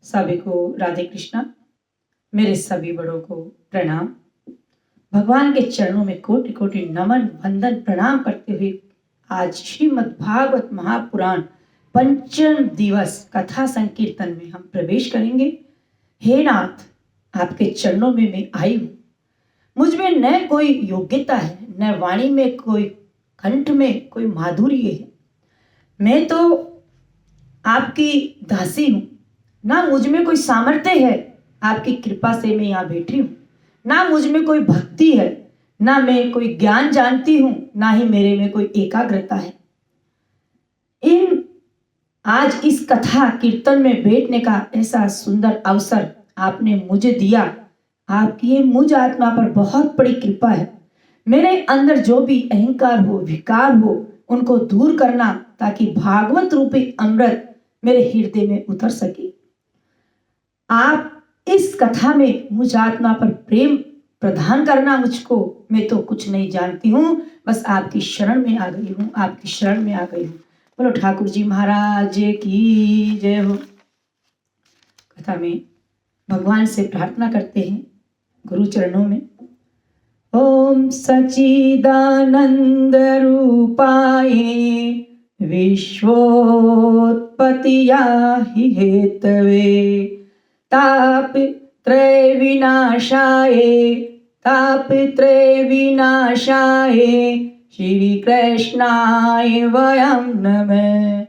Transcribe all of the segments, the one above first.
सभी को राधे कृष्णा। मेरे सभी बड़ों को प्रणाम। भगवान के चरणों में कोटि कोटि नमन वंदन प्रणाम करते हुए आज श्रीमद् भागवत महापुराण पंचम दिवस कथा संकीर्तन में हम प्रवेश करेंगे। हे नाथ, आपके चरणों में मैं आई हूँ। मुझ में न कोई योग्यता है, न वाणी में कोई, कंठ में कोई माधुर्य है। मैं तो आपकी दासी हूँ, ना मुझ में कोई सामर्थ्य है। आपकी कृपा से मैं यहाँ बैठी हूँ। ना मुझ में कोई भक्ति है, ना मैं कोई ज्ञान जानती हूँ, ना ही मेरे में कोई एकाग्रता है। आज इस कथा कीर्तन में बैठने का ऐसा सुंदर अवसर आपने मुझे दिया। आपकी ये मुझ आत्मा पर बहुत बड़ी कृपा है। मेरे अंदर जो भी अहंकार हो, विकार हो, उनको दूर करना, ताकि भागवत रूपी अमृत मेरे हृदय में उतर सके। आप इस कथा में मुझ आत्मा पर प्रेम प्रदान करना मुझको। मैं तो कुछ नहीं जानती हूँ, बस आपकी शरण में आ गई हूँ, आपकी शरण में आ गई हूँ। बोलो ठाकुर जी महाराज की जय हो। कथा में भगवान से प्रार्थना करते हैं गुरु चरणों में। ओम सच्चिदानंद रूपाय विश्वोत्पत्तिया हि हेतवे तापत्रय विनाशाय श्री कृष्णाय वयं नमः।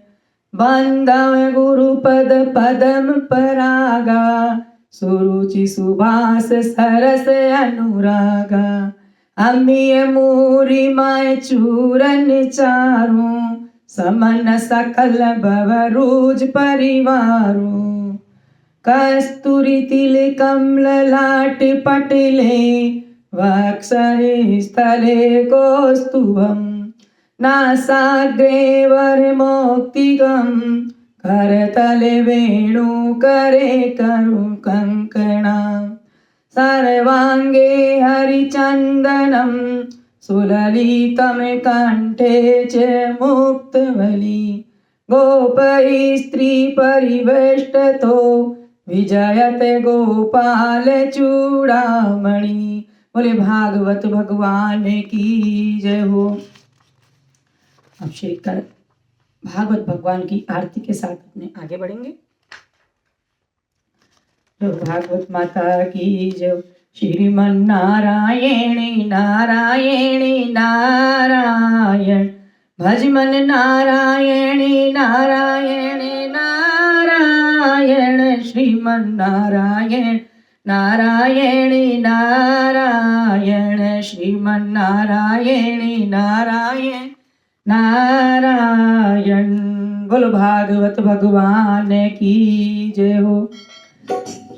बंदम गुरुपद पदम परागा सुरुचि सुभाष सरस अनुरागा। अमीय मूरिमय चूरन चारों समन सकल भवरूज परिवारों। कस्तूरी तिलकम ललाट पटले वक्षरे स्थले कौस्तुभम। नासाग्रे वरमौक्तिकं करतले वेणु करे करु कंकणां। सर्वांगे हरिचंदनं सुललितं कंठे च मुक्तवली। गोपै स्त्री परिवेष्टतो विजयते गोपाल चूड़ामणि। बोले भागवत भगवान की जय हो। अब श्री भागवत भगवान की आरती के साथ अपने आगे बढ़ेंगे। जो भागवत माता की जय। श्रीमन नारायण नारायण नारायण भजमन नारायण नारायण नारायण। श्रीमन नारायण नारायण नारायण श्रीमन नारायण नारायण नारायण। बोलो भागवत भगवान की जय हो।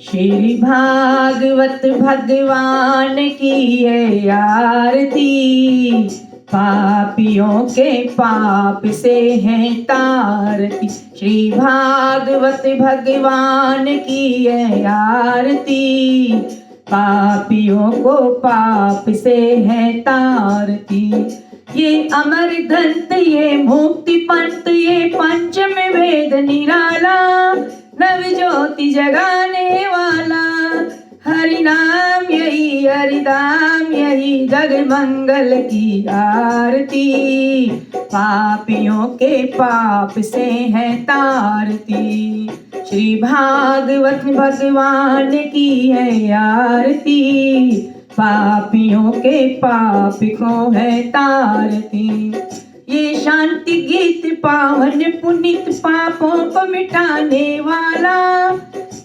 श्री भागवत भगवान की है आरती। पापियों के पाप से है तारती। श्री भागवत भगवान की है आरती। पापियों को पाप से है तारती। ये अमर दंत ये मुक्ति पंथ ये पंचम वेद निराला। नव ज्योति जगाने वाला हरि नाम यही हरिदाम यही जग मंगल की आरती। पापियों के पाप से है तारती। श्री भागवत भगवान की है आरती। पापियों के पाप को है तारती। ये शांति गीत पावन पुनित पापों को मिटाने वाला।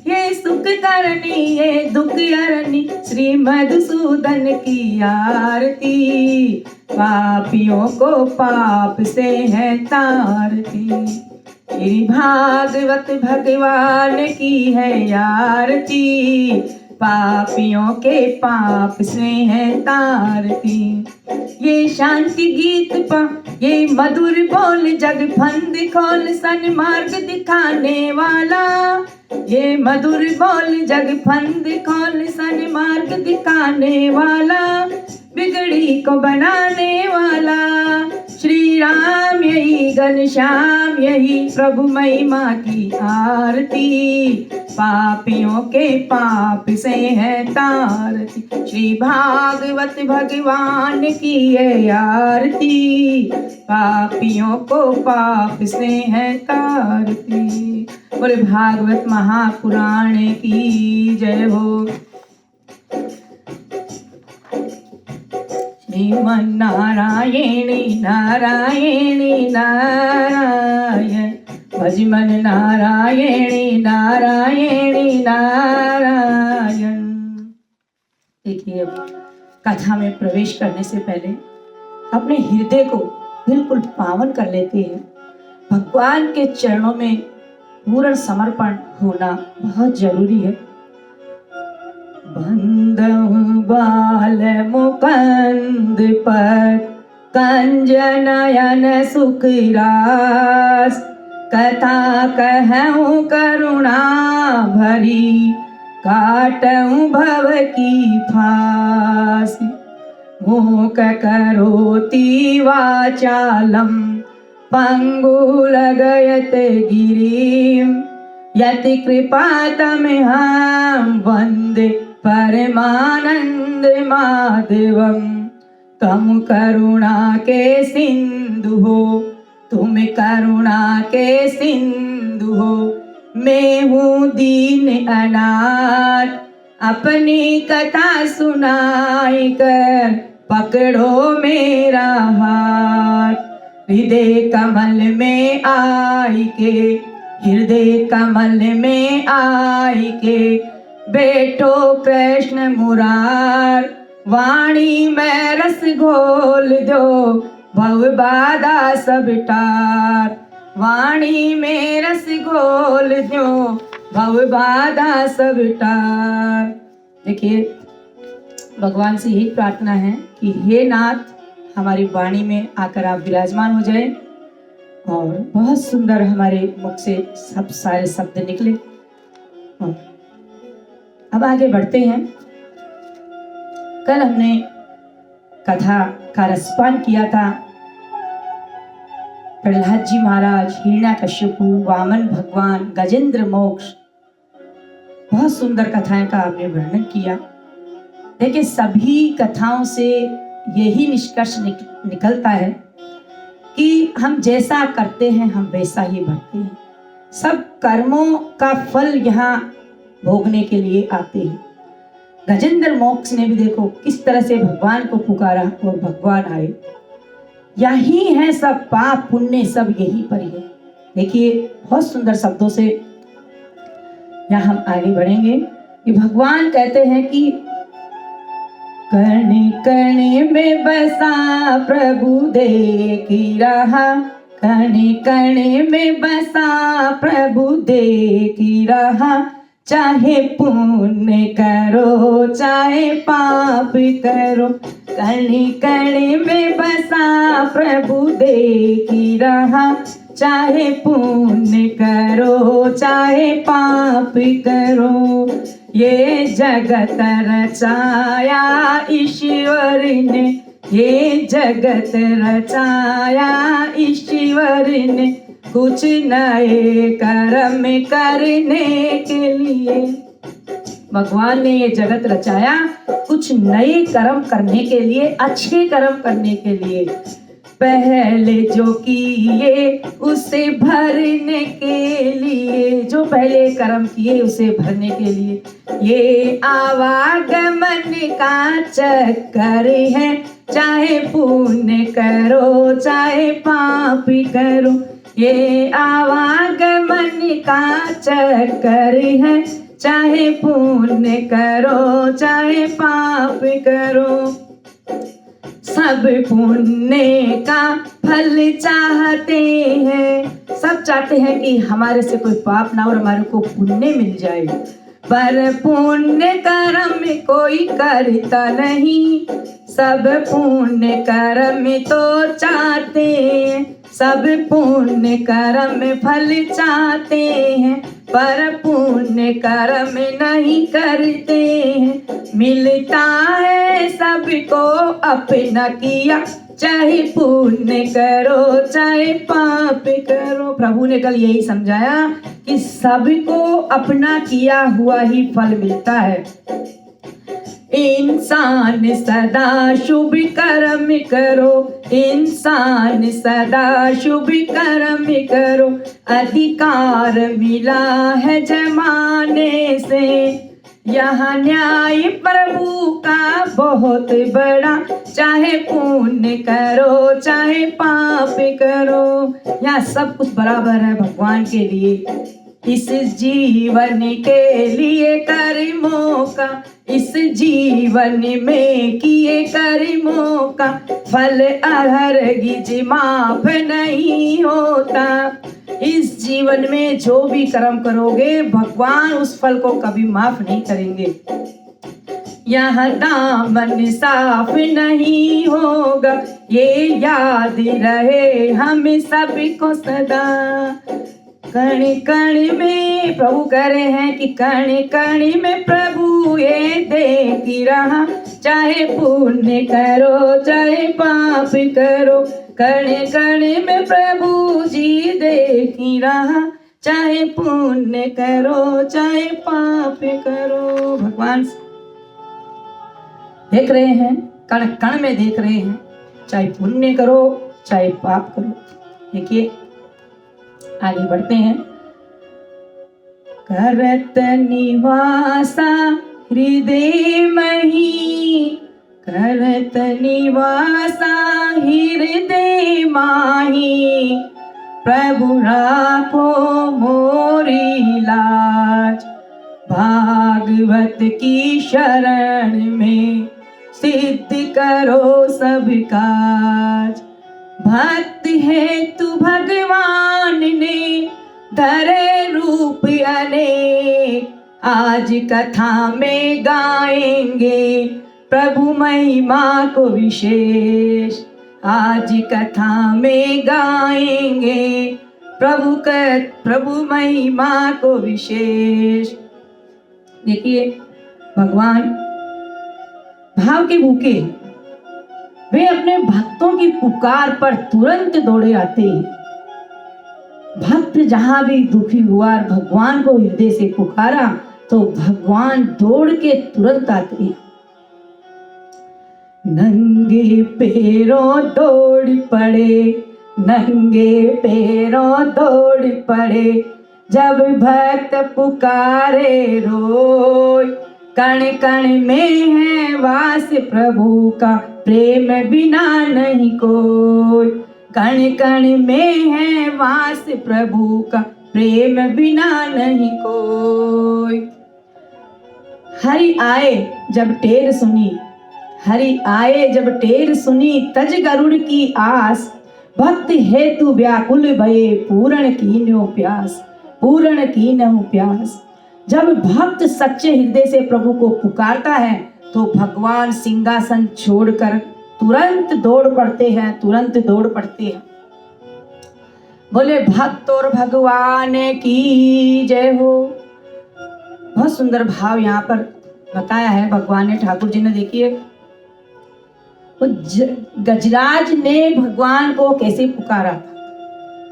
ये सुख करनी ये दुख हरनी श्री मधुसूदन की आरती। पापियों को पाप से है तारती। श्री भागवत भगवान की है आरती। पापियों के पाप से है तारती। ये शांति गीत ये मधुर बोल जग फंद खोल सन्मार्ग दिखाने वाला। ये मधुर बोल जग फंद खोल सन्मार्ग दिखाने वाला। बिगड़ी को बनाने वाला श्री राम यही घनश्याम यही प्रभु महिमा की आरती। पापियों के पाप से है तारती। श्री भागवत भगवान की ये आरती, पापियों को पाप से है तारती। बोले भागवत महापुराण की जय हो। श्रीमन नारायणी नारायणी नारायण, भजमन नारायणी नारायणी नारायण। देखिए, कथा में प्रवेश करने से पहले अपने हृदय को बिल्कुल पावन कर लेते हैं। भगवान के चरणों में पूर्ण समर्पण होना बहुत जरूरी है। बंदहु बाल मुकंद पर कंज नयन सुख रास, कथा कहूँ करुणा भरी, काटूँ भव की फांसी। मूक करोति वाचालम, पंगुलगयत गिरिं, यति कृपा तमहं वन्दे परमानंद माधवम। तुम करुणा के सिंधु हो, तुम करुणा के सिंधु हो, मैं हूँ दीन अनाथ, अपनी कथा सुनाई कर पकड़ो मेरा हाथ। हृदय कमल में आई के, हृदय कमल में आई के, बैठो कृष्ण मुरार, वाणी में रस घोल दो, भव बाधा सब टार। वाणी में रस घोल दो, भव बाधा सब टार। देखिए, भगवान से यही प्रार्थना है कि हे नाथ, हमारी वाणी में आकर आप विराजमान हो जाए और बहुत सुंदर हमारे मुख से सब सारे शब्द निकले। अब आगे बढ़ते हैं। कल हमने कथा का रसपान किया था। प्रहलाद जी महाराज, हिरण्याकश्यपु, वामन भगवान, गजेंद्र मोक्ष, बहुत सुंदर कथाएं का आपने वर्णन किया। देखिए, सभी कथाओं से यही निष्कर्ष निकलता है कि हम जैसा करते हैं हम वैसा ही भरते हैं। सब कर्मों का फल यहाँ भोगने के लिए आते हैं। गजेंद्र मोक्ष ने भी देखो किस तरह से भगवान को पुकारा और भगवान आए। यही है सब, पाप पुण्य सब यही पर है। देखिए, बहुत सुंदर शब्दों से यहाँ हम आगे बढ़ेंगे कि भगवान कहते हैं कि कण कण में बसा प्रभु देखी रहा, कण कण में बसा प्रभु देखी रहा, चाहे पुण्य करो चाहे पाप करो, कण कण में बसा प्रभु देखी रहा, चाहे पुण्य करो चाहे पाप करो। ये जगत रचाया ईश्वर ने, ये जगत रचाया ईश्वर ने, कुछ नए कर्म करने के लिए। भगवान ने ये जगत रचाया कुछ नए कर्म करने के लिए, अच्छे कर्म करने के लिए। पहले जो किए उसे भरने के लिए, जो पहले कर्म किए उसे भरने के लिए। ये आवागमन का चक्कर है, चाहे पुण्य करो चाहे पाप करो। ये आवागमन का चक्कर है, चाहे पुण्य करो चाहे पाप करो। सब पुण्य का फल चाहते हैं, सब चाहते हैं कि हमारे से कोई पाप ना और हमारे को पुण्य मिल जाए, पर पुण्य कर्म कोई करता नहीं। सब पुण्य कर्म तो चाहते हैं, सब पुण्य कर्म फल चाहते हैं, पर पुण्य कर्म नहीं करते हैं। मिलता है सबको अपना किया चाहे पुण्य करो चाहे पाप करो। प्रभु ने कल यही समझाया कि सबको अपना किया हुआ ही फल मिलता है। इंसान सदा शुभ कर्म करो, इंसान सदा शुभ कर्म करो, अधिकार मिला है जमाने से, यह न्याय प्रभु का बहुत बड़ा, चाहे पुण्य करो चाहे पाप करो, यहाँ सब कुछ बराबर है भगवान के लिए। इस जीवन के लिए कर्मों का, इस जीवन में किए कर्मों का फल हरगिज माफ नहीं होता। इस जीवन में जो भी कर्म करोगे भगवान उस फल को कभी माफ नहीं करेंगे। यह दामन साफ नहीं होगा, ये याद रहे हम सबको सदा। कण कण में प्रभु कह रहे हैं कि कण कण में प्रभु ये देखी रहा, चाहे पुण्य करो चाहे पाप करो, कण कण में प्रभु जी देखी रहा, चाहे पुण्य करो चाहे पाप करो। भगवान देख रहे हैं, कण कण में देख रहे हैं, चाहे पुण्य करो चाहे पाप करो। देखिए आगे बढ़ते हैं। करत निवासा हृदय मही, करत निवासा हृदय माही, प्रभु राखो मोरी लाज, भागवत की शरण में सिद्ध करो सब काज। भक्त है तू भगवान ने धरे रूप अनेक, आज कथा में गाएंगे प्रभु महिमा को विशेष, आज कथा में गाएंगे प्रभु महिमा को विशेष। देखिए भगवान भाव के भूखे, वे अपने भक्तों की पुकार पर तुरंत दौड़े आते हैं। भक्त जहां भी दुखी हुआ और भगवान को हृदय से पुकारा तो भगवान दौड़ के तुरंत आते हैं। नंगे पैरों दौड़ पड़े, नंगे पैरों दौड़ पड़े, जब भक्त पुकारे रोय, कण कण में है वास प्रभु का, प्रेम बिना नहीं कोई, कण कण में है वास प्रभु का, प्रेम बिना नहीं कोई। हरि आए जब टेर सुनी, हरि आए जब टेर सुनी, तज गरुड़ की आस, भक्त हेतु व्याकुल भये, पूर्ण कीन्यो प्यास, पूर्ण कीन्यो प्यास। जब भक्त सच्चे हृदय से प्रभु को पुकारता है तो भगवान सिंहासन छोड़कर तुरंत दौड़ पड़ते हैं, तुरंत दौड़ पड़ते हैं। बोले भक्त और भगवान की जय हो। बहुत सुंदर भाव यहाँ पर बताया है भगवान ने, ठाकुर जी ने। देखिए गजराज ने भगवान को कैसे पुकारा था।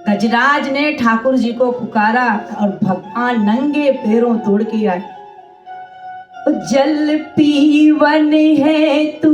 गजराज ने ठाकुर जी को पुकारा और भगवान नंगे पैरों दौड़ के आए। जल पीवन है तू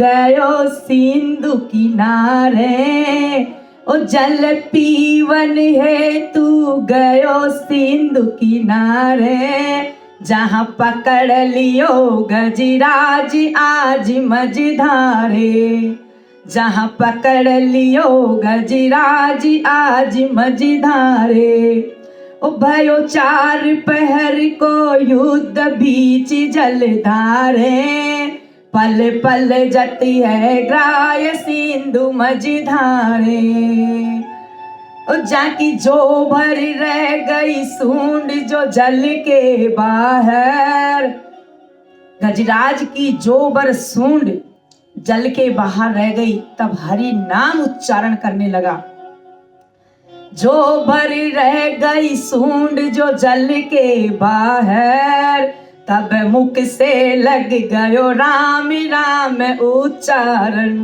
गयो सिंधु किनारे, ओ जल पीवन है तू गयो सिंधु किनारे, जहाँ पकड़ लियो गजराज आज मझधारे, जहाँ पकड़ लियो गजराज आज मझधारे। ओ भयो चार पहर को युद्ध बीच जलधारे, पल पल जती है ग्राय सिंधु मझधारे। ओ जाकी जो भर रह गई सूंड जो जल के बाहर, गजराज की जो भर सूंड जल के बाहर रह गई, तब हरि नाम उच्चारण करने लगा। जो भर रह गई सूंड जो जल के बाहर, तब मुख से लग गयो राम राम उच्चारण,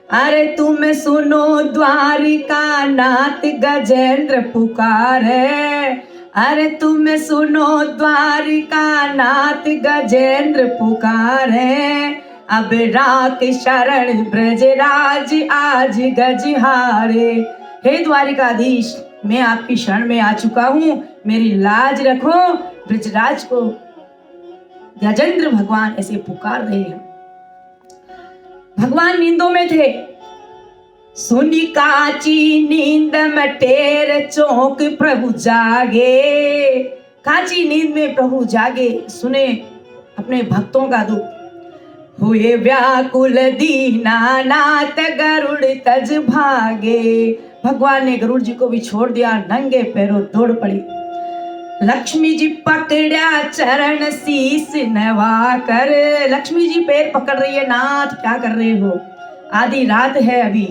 अरे तुम सुनो द्वारिका नाथ गजेंद्र पुकारे, अरे तुम सुनो द्वारिका नाथ गजेंद्र पुकारे, अब राख शरण ब्रजराज आज गजहारे। हे द्वारिकाधीश, मैं आपकी शरण में आ चुका हूँ, मेरी लाज रखो। ब्रजराज को गजेंद्र भगवान ऐसे पुकार रहे हैं। भगवान नींदों में थे। सुनी काची नींद में टेर चौक प्रभु जागे। काची नींद में प्रभु जागे, सुने अपने भक्तों का दुख। हुए व्याकुल दीनानाथ गरुड़ तज भागे। भगवान ने गरुड़ जी को भी छोड़ दिया, नंगे पैरों दौड़ पड़ी। लक्ष्मी जी पकड़ा चरण शीस नवा कर। लक्ष्मी जी पैर पकड़ रही है, नाथ क्या कर रहे हो, आधी रात है अभी।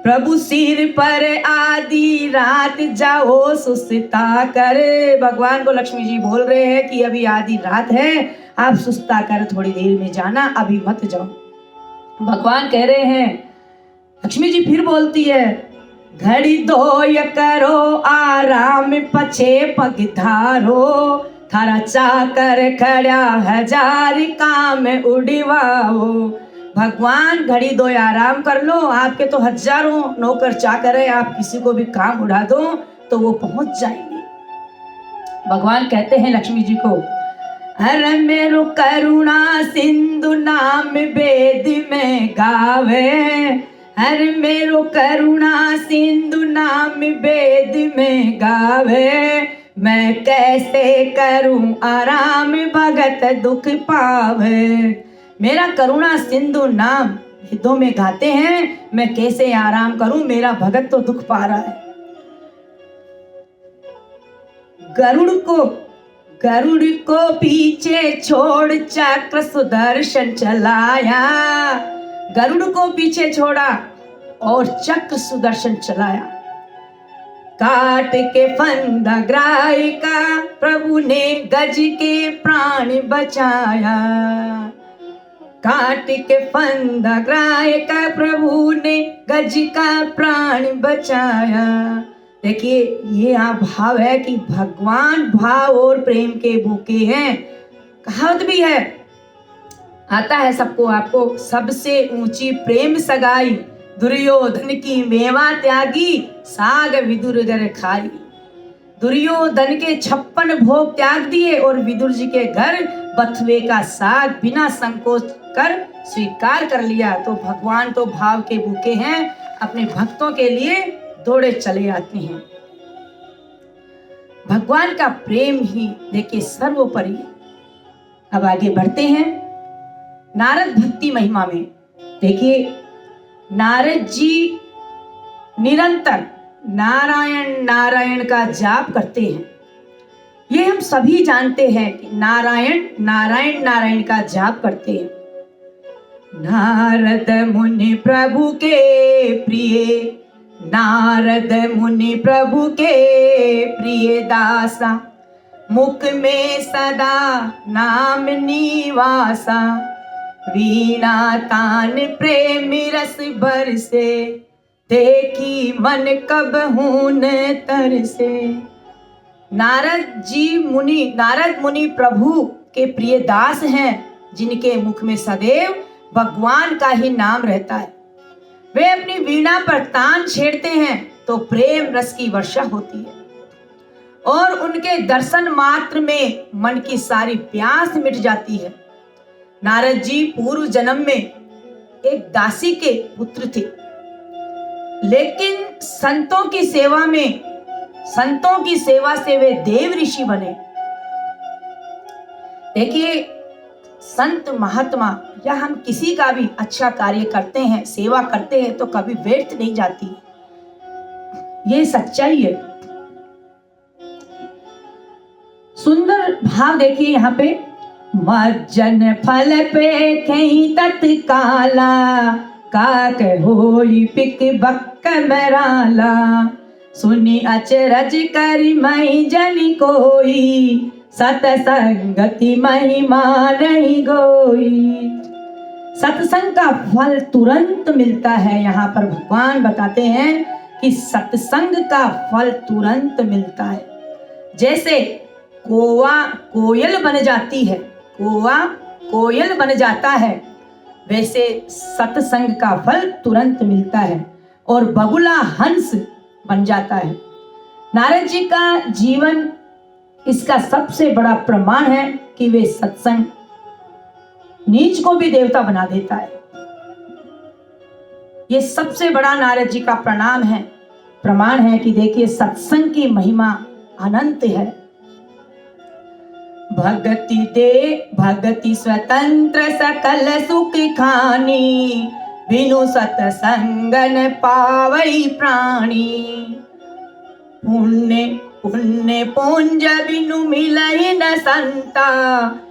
प्रभु सिर पर आधी रात जाओ सुस्ता कर। भगवान को लक्ष्मी जी बोल रहे हैं कि अभी आधी रात है, आप सुस्ता कर थोड़ी देर में जाना, अभी मत जाओ। भगवान कह रहे हैं। लक्ष्मी जी फिर बोलती है, घड़ी दो य करो आराम पछे पग धारो। थारा चाकर खड़ा हजार काम उड़वाओ। भगवान घड़ी दो आराम कर लो, आपके तो हजारों नौकर चाकर है, आप किसी को भी काम उड़ा दो तो वो पहुंच जाएंगे। भगवान कहते हैं लक्ष्मी जी को, हर मेरो करुणा सिंधु नाम वेद में गावे। हर मेरो करुणा सिंधु नाम वेद में गावे। मैं कैसे करूं आराम भगत दुख पावे। मेरा करुणा सिंधु नाम वेदों में गाते हैं, मैं कैसे आराम करूं, मेरा भगत तो दुख पा रहा है। गरुड़ को पीछे छोड़ चक्र सुदर्शन चलाया। गरुड़ को पीछे छोड़ा और चक्र सुदर्शन चलाया। काट के फंदा ग्राह का प्रभु ने गज के प्राण बचाया। काट के फंदा ग्राह का प्रभु ने गज का प्राण बचाया। देखिए ये यहाँ भाव है कि भगवान भाव और प्रेम के भूखे हैं। कहावत भी है, आता है सबको, आपको सबसे ऊंची प्रेम सगाई। दुर्योधन की मेवा त्यागी साग विदुर घर खाई। दुर्योधन के 56 भोग त्याग दिए और विदुर जी के घर बथुए का साग बिना संकोच कर स्वीकार कर लिया। तो भगवान तो भाव के भूखे हैं, अपने भक्तों के लिए दौड़े चले आते हैं। भगवान का प्रेम ही देखिए सर्वोपरि है। अब आगे बढ़ते हैं नारद भक्ति महिमा में। देखिए नारद जी निरंतर नारायण नारायण का जाप करते हैं। ये हम सभी जानते हैं कि नारायण नारायण नारायण का जाप करते हैं। नारद मुनि प्रभु के प्रिय, नारद मुनि प्रभु के प्रिय दासा। मुख में सदा नाम निवासा। वीणा तान प्रेम रस बरसे। देखी मन कब हून तरसे। नारद मुनि प्रभु के प्रिय दास हैं, जिनके मुख में सदैव भगवान का ही नाम रहता है। वे अपनी वीणा पर तान छेड़ते हैं तो प्रेम रस की वर्षा होती है और उनके दर्शन मात्र में मन की सारी प्यास मिट जाती है। नारद जी पूर्व जन्म में एक दासी के पुत्र थे, लेकिन संतों की सेवा से वे देव ऋषि बने। देखिए संत महात्मा या हम किसी का भी अच्छा कार्य करते हैं, सेवा करते हैं तो कभी व्यर्थ नहीं जाती, ये सच्चाई है। सुंदर भाव देखिए यहाँ पे, मज्जन फल पे कहीं तत्काला। काक होई पिक बक मराला। सुनी अचरज करी मई जन कोई। सतसंगति महिमा नहीं गोई। सत्संग का फल तुरंत मिलता है। यहाँ पर भगवान बताते हैं कि सत्संग का फल तुरंत मिलता है। जैसे कोवा कोयल बन जाती है, कोवा कोयल बन जाता है, वैसे सत्संग का फल तुरंत मिलता है और बगुला हंस बन जाता है। नारद जी का जीवन इसका सबसे बड़ा प्रमाण है कि वे सत्संग नीच को भी देवता बना देता है। ये सबसे बड़ा नारद जी का प्रमाण है कि देखिए सत्संग की महिमा अनंत है। भगति स्वतंत्र सकल सुख खानी, बिनु सत्संगन पावई प्राणी। पुण्य पुंज बिनु मिलहि न संता,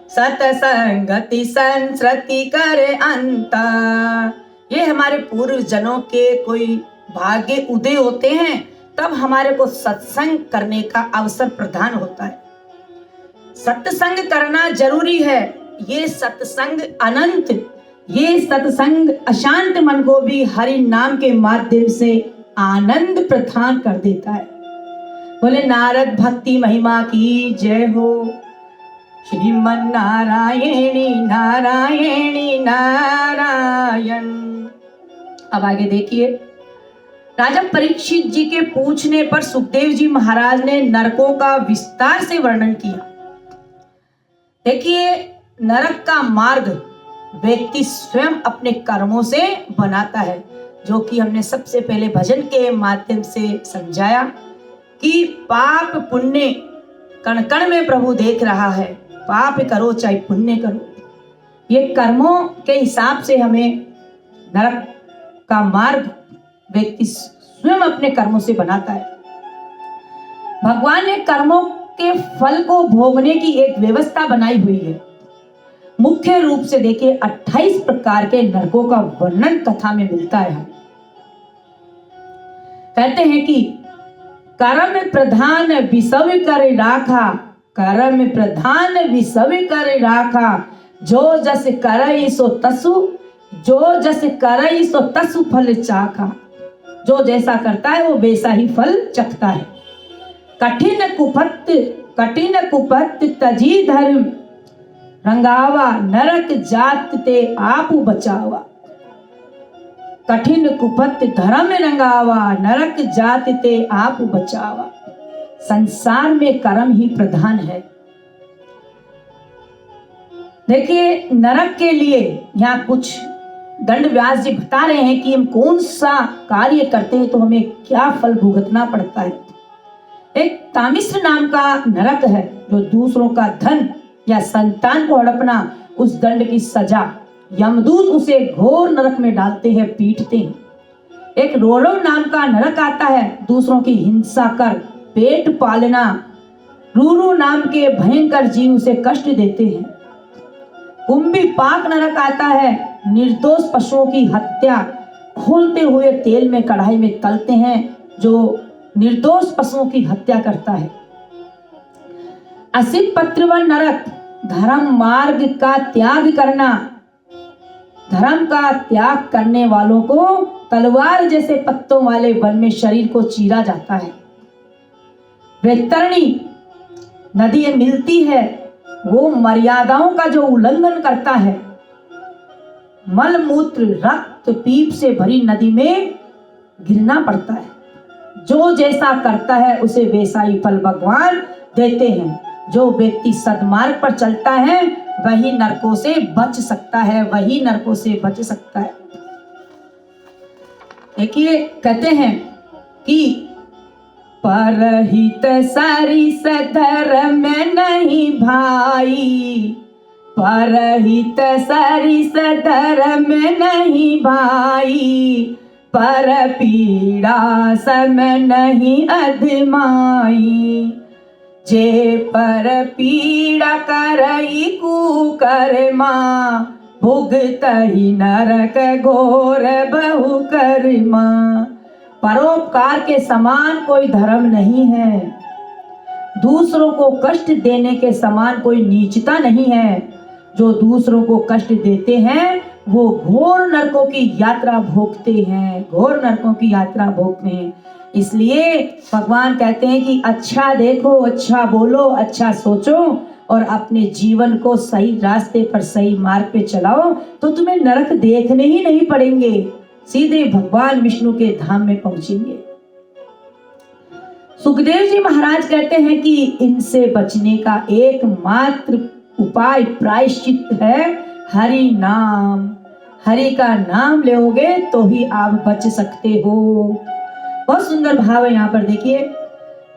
सत्संगति संस्कृति कर अंता। ये हमारे पूर्व जनों के कोई भाग्य उदय होते हैं, तब हमारे को सत्संग करने का अवसर प्रदान होता है। सत्संग करना जरूरी है। ये सत्संग अनंत, ये सत्संग अशांत मन को भी हरि नाम के माध्यम से आनंद प्रदान कर देता है। बोले नारद भक्ति महिमा की जय हो। श्रीमन नारायणी नारायणी नारायण। अब आगे देखिए, राजा परीक्षित जी के पूछने पर सुखदेव जी महाराज ने नरकों का विस्तार से वर्णन किया। देखिए नरक का मार्ग व्यक्ति स्वयं अपने कर्मों से बनाता है, जो कि हमने सबसे पहले भजन के माध्यम से समझाया कि पाप पुण्य कण कण में प्रभु देख रहा है। पाप करो चाहे पुण्य करो, ये कर्मों के हिसाब से हमें नरक का मार्ग व्यक्ति स्वयं अपने कर्मों से बनाता है। भगवान ने कर्मों के फल को भोगने की एक व्यवस्था बनाई हुई है। मुख्य रूप से देखिए 28 प्रकार के नरकों का वर्णन कथा में मिलता है। कहते हैं कि कर्म प्रधान विषय कर राखा, कर्म प्रधान विषय कर राखा, जो जस करई सो तसु, जो जस करई सो तसु फल चाखा। जो जैसा करता है वो वैसा ही फल चखता है। कठिन कुपत तजी धर्म, रंगावा नरक जात ते आप बचावा। कठिन कुपत धर्म रंगावा, नरक जात ते आप बचावा। संसार में कर्म ही प्रधान है। देखिए नरक के लिए यहाँ कुछ दंड व्यास जी बता रहे हैं कि हम कौन सा कार्य करते हैं तो हमें क्या फल भुगतना पड़ता है। एक तामिश्र नाम का नरक है, जो दूसरों का धन या संतान को हड़पना, उस दंड की सजा यमदूत उसे घोर नरक में डालते हैं, पीटते हैं। एक रोरव नाम का नरक आता है, दूसरों की हिंसा कर पेट पालना। रूरू नाम के भयंकर जीव उसे कष्ट देते हैं। कुंभी पाक नरक आता है, निर्दोष पशुओं की हत्या खोलते हुए तेल में कढ़ाई में तलते हैं, जो निर्दोष पशुओं की हत्या करता है। असित पत्रवन नरक, धर्म मार्ग का त्याग करना। धर्म का त्याग करने वालों को तलवार जैसे पत्तों वाले वन में शरीर को चीरा जाता है। वैतरणी नदी मिलती है, वो मर्यादाओं का जो उल्लंघन करता है। मल मूत्र रक्त पीप से भरी नदी में गिरना पड़ता है। जो जैसा करता है उसे वैसा ही फल भगवान देते हैं। जो व्यक्ति सद्मार्ग पर चलता है वही नरकों से बच सकता है, वही नरकों से बच सकता है। देखिए कहते हैं कि परहित सरिस धर्म नहीं भाई, परहित सरिस धर्म नहीं भाई, पर पीड़ा सम नहीं अधमाई। जे पर पीड़ा करई कुकर्मा, भुगतहि नरक घोर बहु कर्मा। परोपकार के समान कोई धर्म नहीं है, दूसरों को कष्ट देने के समान कोई नीचता नहीं है। जो दूसरों को कष्ट देते हैं वो घोर नरकों की यात्रा भोगते हैं, घोर नरकों की यात्रा भोगते हैं। इसलिए भगवान कहते हैं कि अच्छा देखो, अच्छा बोलो, अच्छा सोचो और अपने जीवन को सही रास्ते पर, सही मार्ग पे चलाओ, तो तुम्हें नरक देखने ही नहीं पड़ेंगे, सीधे भगवान विष्णु के धाम में पहुंचेंगे। सुखदेव जी महाराज कहते हैं कि इनसे बचने का एकमात्र उपाय, प्रायश्चित है हरि नाम। हरि का नाम लोगे तो ही आप बच सकते हो। बहुत सुंदर भाव है यहाँ पर, देखिए।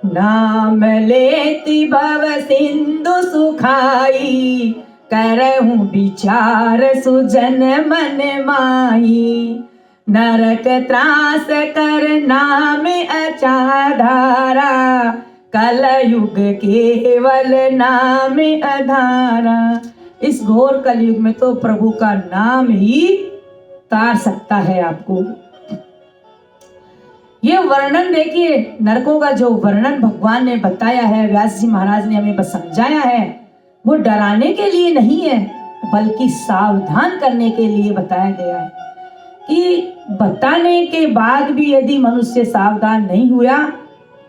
नाम लेती भव सिंधु सुखाई, करहूं विचार सुजन मन माही। नरक त्रास कर नाम अचाधारा, कलयुग केवल नाम आधारा। इस घोर कलयुग में तो प्रभु का नाम ही तार सकता है आपको। ये वर्णन देखिए, नरकों का जो वर्णन भगवान ने बताया है, व्यास जी महाराज ने हमें समझाया है, वो डराने के लिए नहीं है, बल्कि सावधान करने के लिए बताया गया है कि बताने के बाद भी यदि मनुष्य सावधान नहीं हुआ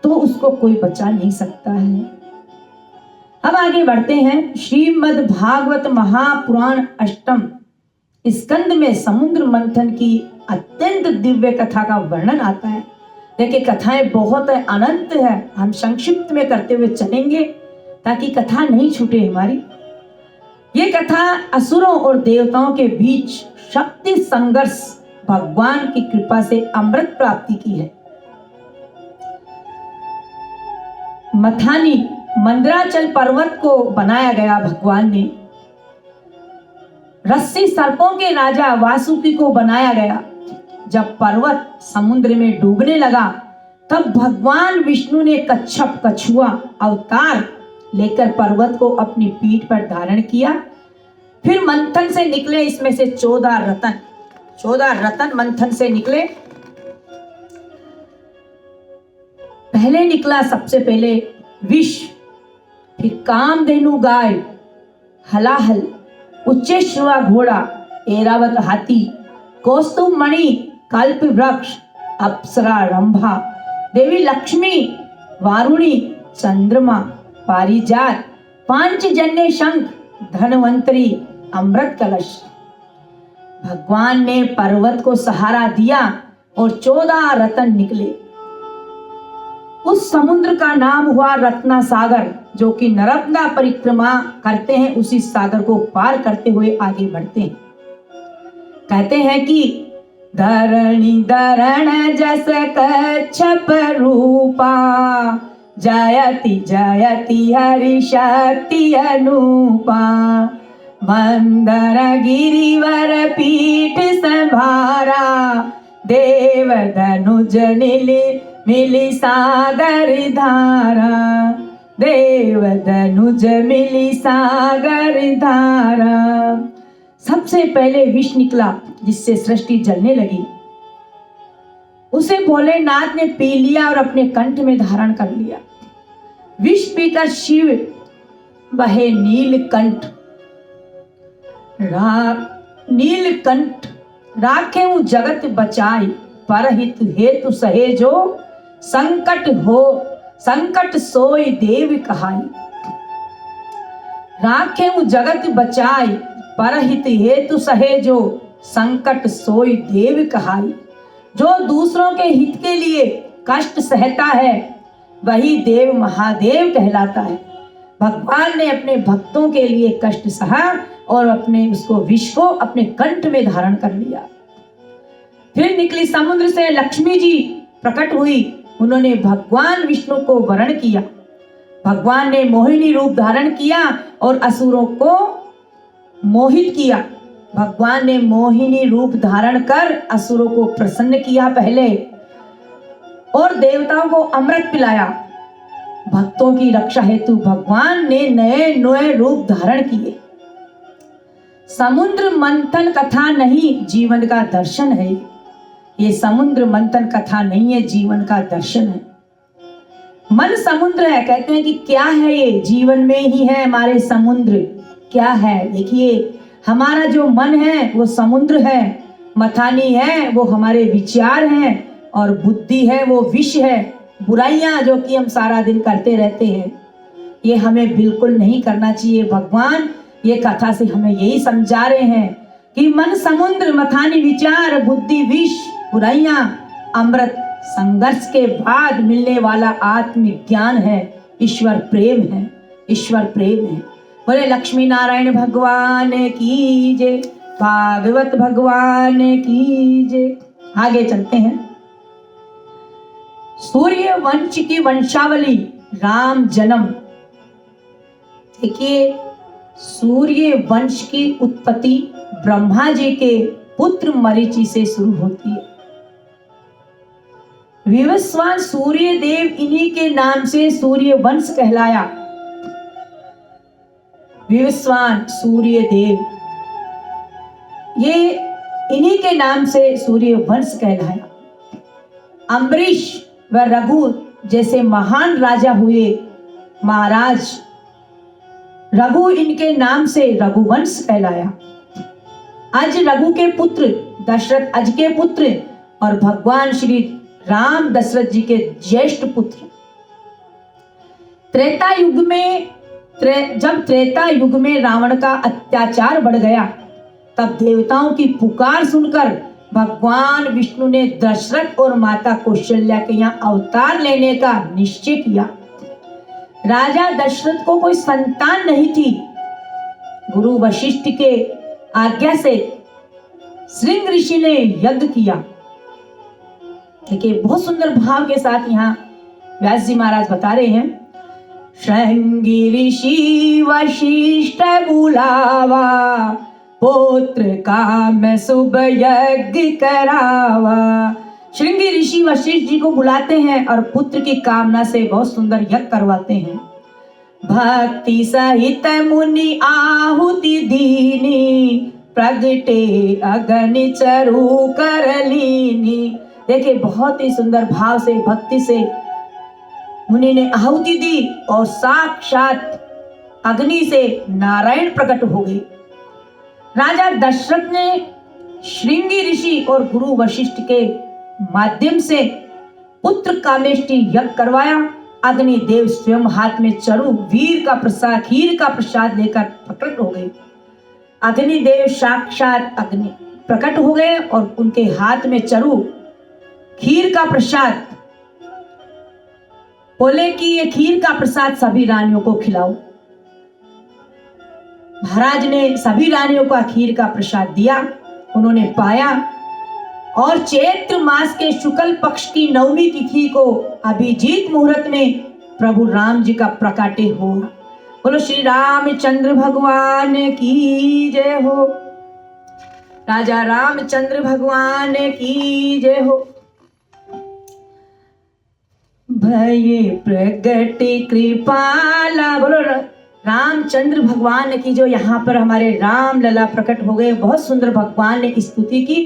तो उसको कोई बचा नहीं सकता है। अब आगे बढ़ते हैं। श्रीमद् भागवत महापुराण अष्टम स्कंद में समुद्र मंथन की अत्यंत दिव्य कथा का वर्णन आता है। देखिए, कथाएं बहुत है, अनंत है, हम संक्षिप्त में करते हुए चलेंगे ताकि कथा नहीं छूटे हमारी। ये कथा असुरों और देवताओं के बीच शक्ति संघर्ष, भगवान की कृपा से अमृत प्राप्ति की है। मथानी मंदराचल पर्वत को बनाया गया भगवान ने। रस्सी सर्पों के राजा वासुकी को बनाया गया। जब पर्वत समुद्र में डूबने लगा तब भगवान विष्णु ने कच्छप कछुआ अवतार लेकर पर्वत को अपनी पीठ पर धारण किया। फिर मंथन से निकले इसमें से 14 रतन मंथन से निकले। पहले निकला सबसे पहले विष, फिर कामधेनु गाय, हलाहल, उच्चेश्रवा घोड़ा, ऐरावत हाथी, कौस्तुभ मणि, कल्प वृक्ष, अप्सरा रंभा, देवी लक्ष्मी, वारुणी, चंद्रमा, पारिजात, पांचजन्य शंख, धनवंतरी, अमृत कलश। भगवान ने पर्वत को सहारा दिया और 14 रतन निकले। उस समुद्र का नाम हुआ रत्ना सागर, जो कि नर्मदा परिक्रमा करते हैं, उसी सागर को पार करते हुए आगे बढ़ते हैं। कहते हैं कि धरणी धरण जस कच्छप रूपा, जयति जयति हरि शक्ति अनुपा। मंदर गिरिवर पीठ संभारा, देव धनुज मिली सागर धारा, देव धनुज मिली सागर धारा। सबसे पहले विष निकला जिससे सृष्टि जलने लगी। उसे भोलेनाथ ने पी लिया और अपने कंठ में धारण कर लिया। विष पीकर शिव बहे नीलकंठ, नीलकंठ राखे जगत बचाई, परहित हेतु सहेजो, संकट सोई देव कहाई। राखे जगत बचाई, परहित हेतु सहेजो, संकट सोई देव कहाई। जो दूसरों के हित के लिए कष्ट सहता है वही देव महादेव कहलाता है। भगवान ने अपने भक्तों के लिए कष्ट सहा और अपने उसको विष को अपने कंठ में धारण कर लिया। फिर निकली समुद्र से लक्ष्मी जी प्रकट हुई। उन्होंने भगवान विष्णु को वरण किया। भगवान ने मोहिनी रूप धारण किया और असुरों को मोहित किया। भगवान ने मोहिनी रूप धारण कर असुरों को प्रसन्न किया पहले, और देवताओं को अमृत पिलाया। भक्तों की रक्षा हेतु भगवान ने नए रूप धारण किए। समुद्र मंथन कथा नहीं, जीवन का दर्शन है। ये समुद्र मंथन कथा नहीं है, जीवन का दर्शन है। मन समुद्र है। कहते हैं कि क्या है ये? जीवन में ही है हमारे समुद्र। क्या है? देखिए, हमारा जो मन है वो समुद्र है, मथानी है वो हमारे विचार हैं, और बुद्धि है वो विष है, बुराइयां जो कि हम सारा दिन करते रहते हैं। ये हमें बिल्कुल नहीं करना चाहिए। भगवान ये कथा से हमें यही समझा रहे हैं कि मन समुद्र, मथानी विचार, बुद्धि विष, बुराइयां अमृत। संघर्ष के बाद मिलने वाला आत्मज्ञान है, ईश्वर प्रेम है, ईश्वर प्रेम है। बोले लक्ष्मी नारायण भगवान की जय, भागवत भगवान की जय। आगे चलते हैं। सूर्य वंश की वंशावली, राम जन्म। देखिए, सूर्य वंश की उत्पत्ति ब्रह्मा जी के पुत्र मरीचि से शुरू होती है। विवस्वान सूर्य देव इन्हीं के नाम से सूर्य वंश कहलाया। विवस्वान सूर्य देव, ये इन्हीं के नाम से सूर्य वंश कहलाया। अम्बरीश व रघु जैसे महान राजा हुए महाराज, रघु इनके नाम से रघुवंश कहलाया। अज रघु के पुत्र, दशरथ अज के पुत्र, और भगवान श्री राम दशरथ जी के ज्येष्ठ पुत्र। त्रेता युग में जब त्रेता युग में रावण का अत्याचार बढ़ गया, तब देवताओं की पुकार सुनकर भगवान विष्णु ने दशरथ और माता कौशल्या के यहाँ अवतार लेने का निश्चय किया। राजा दशरथ को कोई संतान नहीं थी। गुरु वशिष्ठ के आज्ञा से श्रृंग ऋषि ने यज्ञ किया। देखिए, बहुत सुंदर भाव के साथ यहाँ व्यास जी महाराज बता रहे हैं। श्रृंगी ऋषि वशिष्ठ बुलावा, पुत्र काम शुभ यज्ञ करावा। श्रृंगी ऋषि वशिष्ठ जी को बुलाते हैं और पुत्र की कामना से बहुत सुंदर यज्ञ करवाते हैं। भक्ति सहित मुनि आहुति दीनी, प्रगटे अग्नि चरु कर लीनी। देखिए, बहुत ही सुंदर भाव से, भक्ति से मुनि ने आहुति दी और साक्षात अग्नि से नारायण प्रकट हो गए। राजा दशरथ ने श्रृंगी ऋषि और गुरु वशिष्ठ के माध्यम से पुत्र कामेष्टि यज्ञ करवाया। अग्नि देव स्वयं हाथ में चरु वीर का प्रसाद, खीर का प्रसाद लेकर प्रकट हो गए। अग्नि देव साक्षात अग्नि प्रकट हो गए और उनके हाथ में चरु खीर का प्रसाद, बोले कि ये खीर का प्रसाद सभी रानियों को खिलाओ। महाराज ने सभी रानियों को खीर का प्रसाद दिया, उन्होंने पाया। और चैत्र मास के शुक्ल पक्ष की नवमी तिथि को अभिजीत मुहूर्त में प्रभु राम जी का प्रकाटे हुआ। बोलो श्री रामचंद्र भगवान की जय हो, राजा रामचंद्र भगवान की जय हो। भये प्रगट कृपाला, बोलो रामचंद्र भगवान की जो यहाँ पर हमारे राम लला प्रकट हो गए। बहुत सुंदर भगवान ने स्तुति की।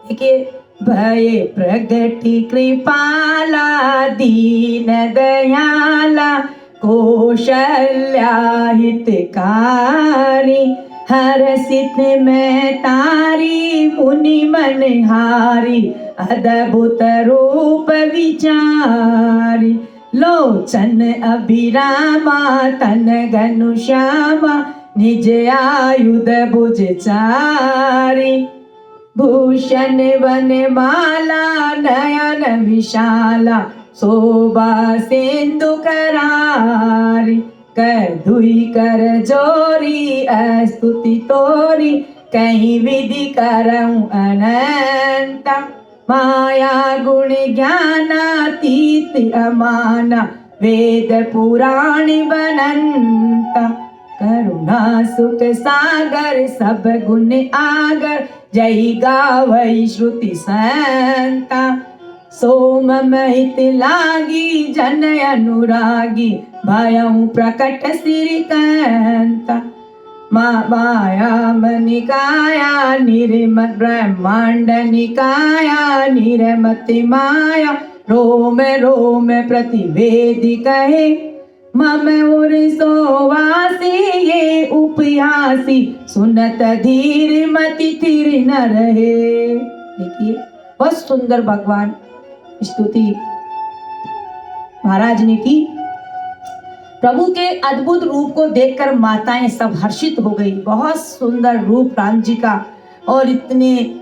देखिए, भये प्रगट कृपाला, दीन दयाला, कौशल्या हितकारी, हरसित में तारी, मुनि मनहारी, अद्भुत रूप विचारी, लोचन अभिरामा, तन गनु श्यामा, निज आयुध भुज चारी, भूषण वन माला, नयन विशाला, शोभा सिंधु करारी, कर दुई कर जोरी, स्तुति तोरी, कहीं विधि करऊं अनंता, माया गुण ज्ञानातीत अमाना, वेद पुराण बनंता, करुणा सुख सागर, सब गुण आगर, जय गावै श्रुति संता, सोम महित लागी, जन अनुरागी, भयं प्रकट श्रीकांता, माया निकाया, निर्मत ब्रह्मांड निकाया, निर्मति माया, रोम रोम प्रतिवेदी कहे, मम उर सोवासी ये उपयासी सुनत धीर मति थिर न रहे। देखिए बहुत सुंदर भगवान स्तुति महाराज ने की। प्रभु के अद्भुत रूप को देखकर माताएं सब हर्षित हो गई। बहुत सुंदर रूप राम जी का और इतने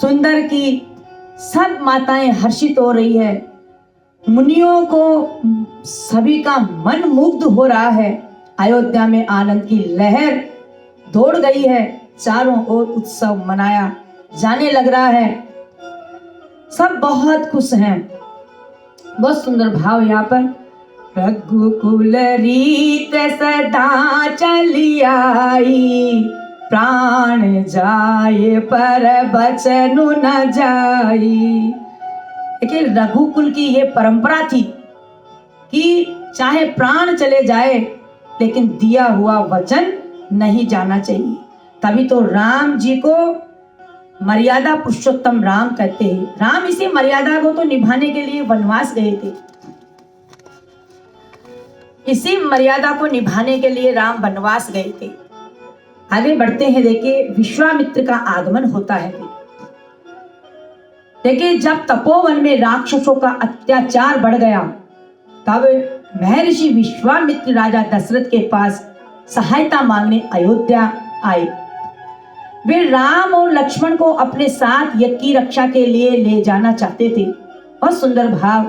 सुंदर की सब माताएं हर्षित हो रही है। मुनियों को सभी का मन मुग्ध हो रहा है। अयोध्या में आनंद की लहर दौड़ गई है। चारों ओर उत्सव मनाया जाने लग रहा है। सब बहुत खुश हैं। बहुत सुंदर भाव यहाँ पर। रघुकुल रीत सदा चली आई, प्राण जाए पर बचनु न जाई। देखिए रघुकुल की ये परंपरा थी कि चाहे प्राण चले जाए लेकिन दिया हुआ वचन नहीं जाना चाहिए। तभी तो राम जी को मर्यादा पुरुषोत्तम राम कहते हैं। राम इसी मर्यादा को तो निभाने के लिए वनवास गए थे। इसी मर्यादा को निभाने के लिए राम वनवास गए थे। आगे बढ़ते हैं। देखिए विश्वामित्र का आगमन होता है। देखिए जब तपोवन में राक्षसों का अत्याचार बढ़ गया तब महर्षि विश्वामित्र राजा दशरथ के पास सहायता मांगने अयोध्या आए। वे राम और लक्ष्मण को अपने साथ यज्ञ की रक्षा के लिए ले जाना चाहते थे। बहुत सुंदर भाव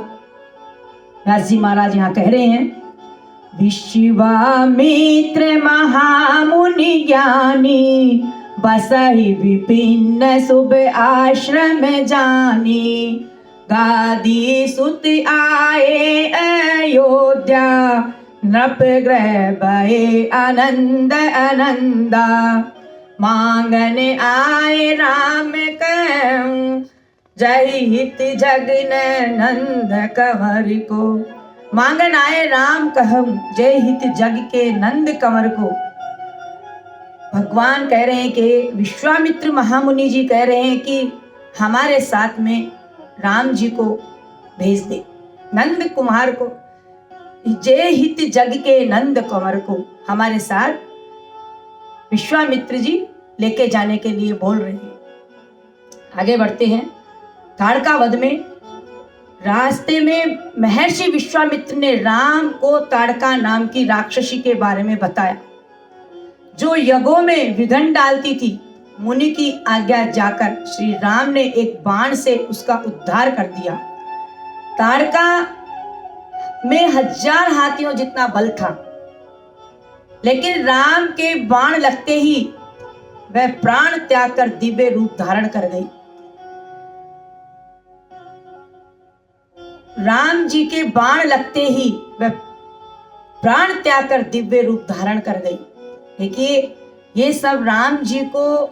व्यास जी महाराज यहाँ कह रहे हैं। विश्वामित्र महामुनि ज्ञानी, बसहि विपिन शुभ आश्रम जानी। गादी सुत आए अयोध्या, नृप ग्रह भये आनंद आनंदा। मांगन आए राम कहूं, जय हित जगन नंद कंवर को। मांगन आए राम कहूं, जय हित जग के नंद कंवर को। भगवान कह रहे हैं कि विश्वामित्र महामुनि जी कह रहे हैं कि हमारे साथ में राम जी को भेज दे, नंद कुमार को, जय हित जग के नंद कंवर को हमारे साथ विश्वामित्र जी लेके जाने के लिए बोल रहे हैं। आगे बढ़ते हैं। ताड़कावध में रास्ते में महर्षि विश्वामित्र ने राम को ताड़का नाम की राक्षसी के बारे में बताया, जो यज्ञों में विघ्न डालती थी। मुनि की आज्ञा जाकर श्री राम ने एक बाण से उसका उद्धार कर दिया। ताड़का में 1000 हाथियों जितना बल था, लेकिन राम के बाण लगते ही वह प्राण त्याग कर दिव्य रूप धारण कर गई। राम जी के बाण लगते ही वह प्राण त्याग कर दिव्य रूप धारण कर गई। देखिए ये सब राम जी को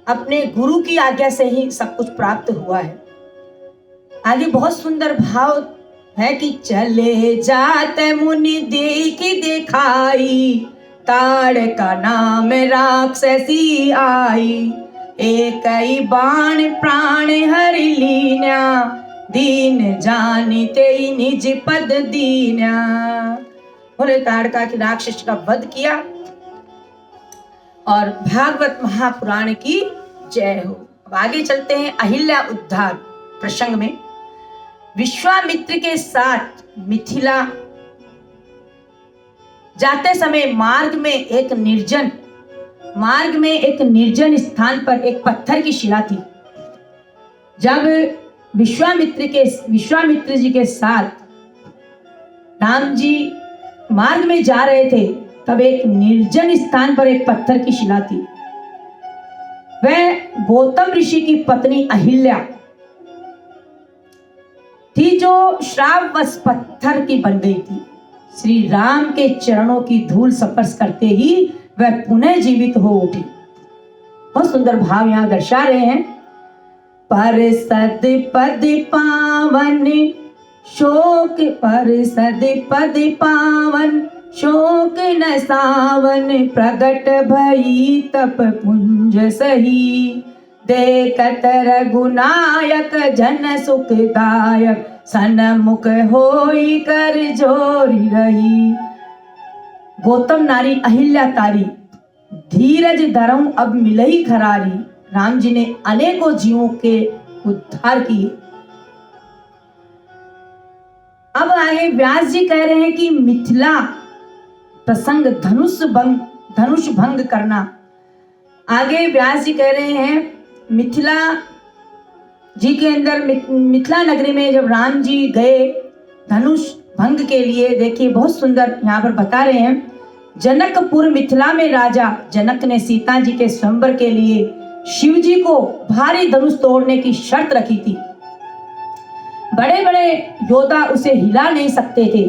अपने गुरु की आज्ञा से ही सब कुछ प्राप्त हुआ है। आगे बहुत सुंदर भाव है कि चले जात मुनि देखी दिखाई, ताड़का नाम राक्षसी आई। एक ही बाण प्राण हर लीना, दीन जानिते निज पद दीना। उन्होंने ताड़का की राक्षस का वध किया और भागवत महापुराण की जय हो। अब आगे चलते हैं अहिल्या उद्धार प्रसंग में। विश्वामित्र के साथ मिथिला जाते समय मार्ग में एक निर्जन स्थान पर एक पत्थर की शिला थी। जब विश्वामित्र जी के साथ राम जी मार्ग में जा रहे थे तब एक निर्जन स्थान पर एक पत्थर की शिला थी। वह गौतम ऋषि की पत्नी अहिल्या थी, जो श्रापवश पत्थर की बन गई थी। श्री राम के चरणों की धूल स्पर्श करते ही वह पुनः जीवित हो उठी। बहुत सुंदर भाव यहाँ दर्शा रहे हैं। पर सद पद पावन शोक, पर सद पद पावन शोक न सावन। प्रगट भई तप पुंज सही, देखत रघुनायक जन सुखदायक। सनमुख होई कर जोरी रही, गौतम नारी अहिल्या तारी, धीरज धरम अब मिलई खरारी। राम जी ने अनेकों जीवों के उद्धार किए। अब आगे व्यास जी कह रहे हैं कि मिथिला प्रसंग धनुष भंग करना। आगे व्यास जी कह रहे हैं मिथिला जी के अंदर, मिथिला नगरी में जब राम जी गए धनुष भंग के लिए, देखिए बहुत सुंदर यहाँ पर बता रहे हैं। जनकपुर मिथिला में राजा जनक ने सीता जी के स्वयंवर के लिए शिव जी को भारी धनुष तोड़ने की शर्त रखी थी। बड़े बड़े योद्धा उसे हिला नहीं सकते थे,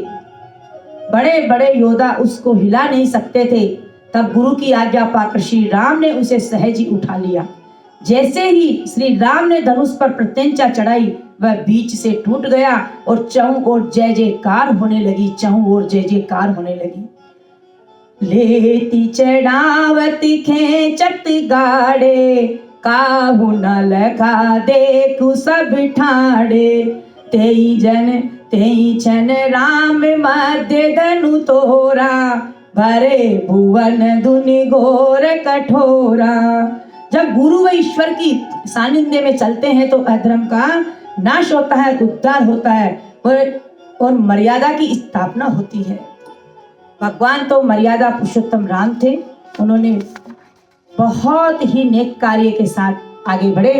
बड़े बड़े योद्धा उसको हिला नहीं सकते थे। तब गुरु की आज्ञा पाकर श्री राम ने उसे सहज ही उठा लिया। जैसे ही श्री राम ने धनुष पर प्रत्यंचा चढ़ाई, वह बीच से टूट गया और चहुं ओर जय जयकार होने लगी, चहुं ओर जय जयकार होने लगी। लेती चढ़ावती खेचत गाड़े, काहू न लगा देखू सब ठाड़े। तेई छन राम मध्य धनु तोरा, भरे भुवन धुनि घोर कठोरा। जब गुरु व ईश्वर की सानिध्य में चलते हैं तो अधर्म का नाश होता है, उद्धार होता है और मर्यादा की स्थापना होती है। भगवान तो मर्यादा पुरुषोत्तम राम थे, उन्होंने बहुत ही नेक कार्य के साथ आगे बढ़े।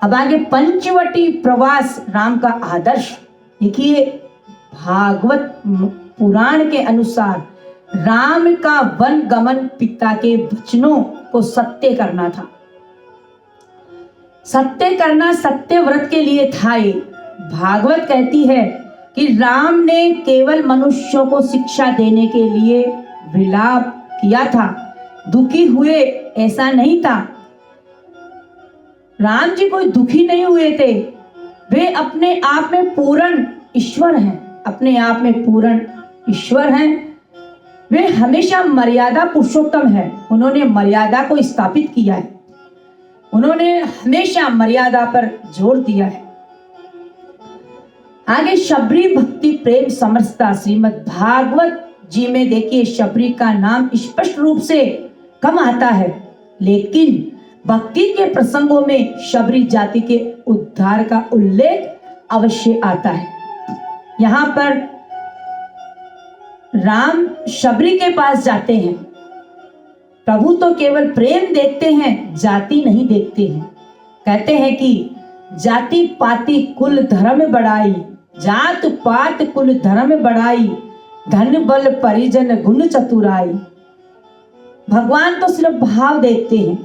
अब आगे पंचवटी प्रवास राम का आदर्श देखिए। भागवत पुराण के अनुसार राम का वन गमन पिता के वचनों को सत्य करना था। सत्य करना सत्य व्रत के लिए था। ये भागवत कहती है कि राम ने केवल मनुष्यों को शिक्षा देने के लिए विलाप किया था, दुखी हुए ऐसा नहीं था। राम जी कोई दुखी नहीं हुए थे, वे अपने आप में पूर्ण ईश्वर हैं, अपने आप में पूर्ण ईश्वर हैं। वे हमेशा मर्यादा पुरुषोत्तम है, उन्होंने मर्यादा को स्थापित किया है, उन्होंने हमेशा मर्यादा पर जोर दिया है। आगे शबरी भक्ति प्रेम समरसता श्रीमद् भागवत जी में देखिए शबरी का नाम स्पष्ट रूप से कम आता है, लेकिन भक्ति के प्रसंगों में शबरी जाति के उद्धार का उल्लेख अवश्य आता है। यहाँ पर राम शबरी के पास जाते हैं। प्रभु तो केवल प्रेम देखते हैं, जाति नहीं देखते हैं। कहते हैं कि जाति पाति कुल धर्म बढ़ाई, जात पात कुल धर्म बढ़ाई, धन बल परिजन गुण चतुराई। भगवान तो सिर्फ भाव देखते हैं,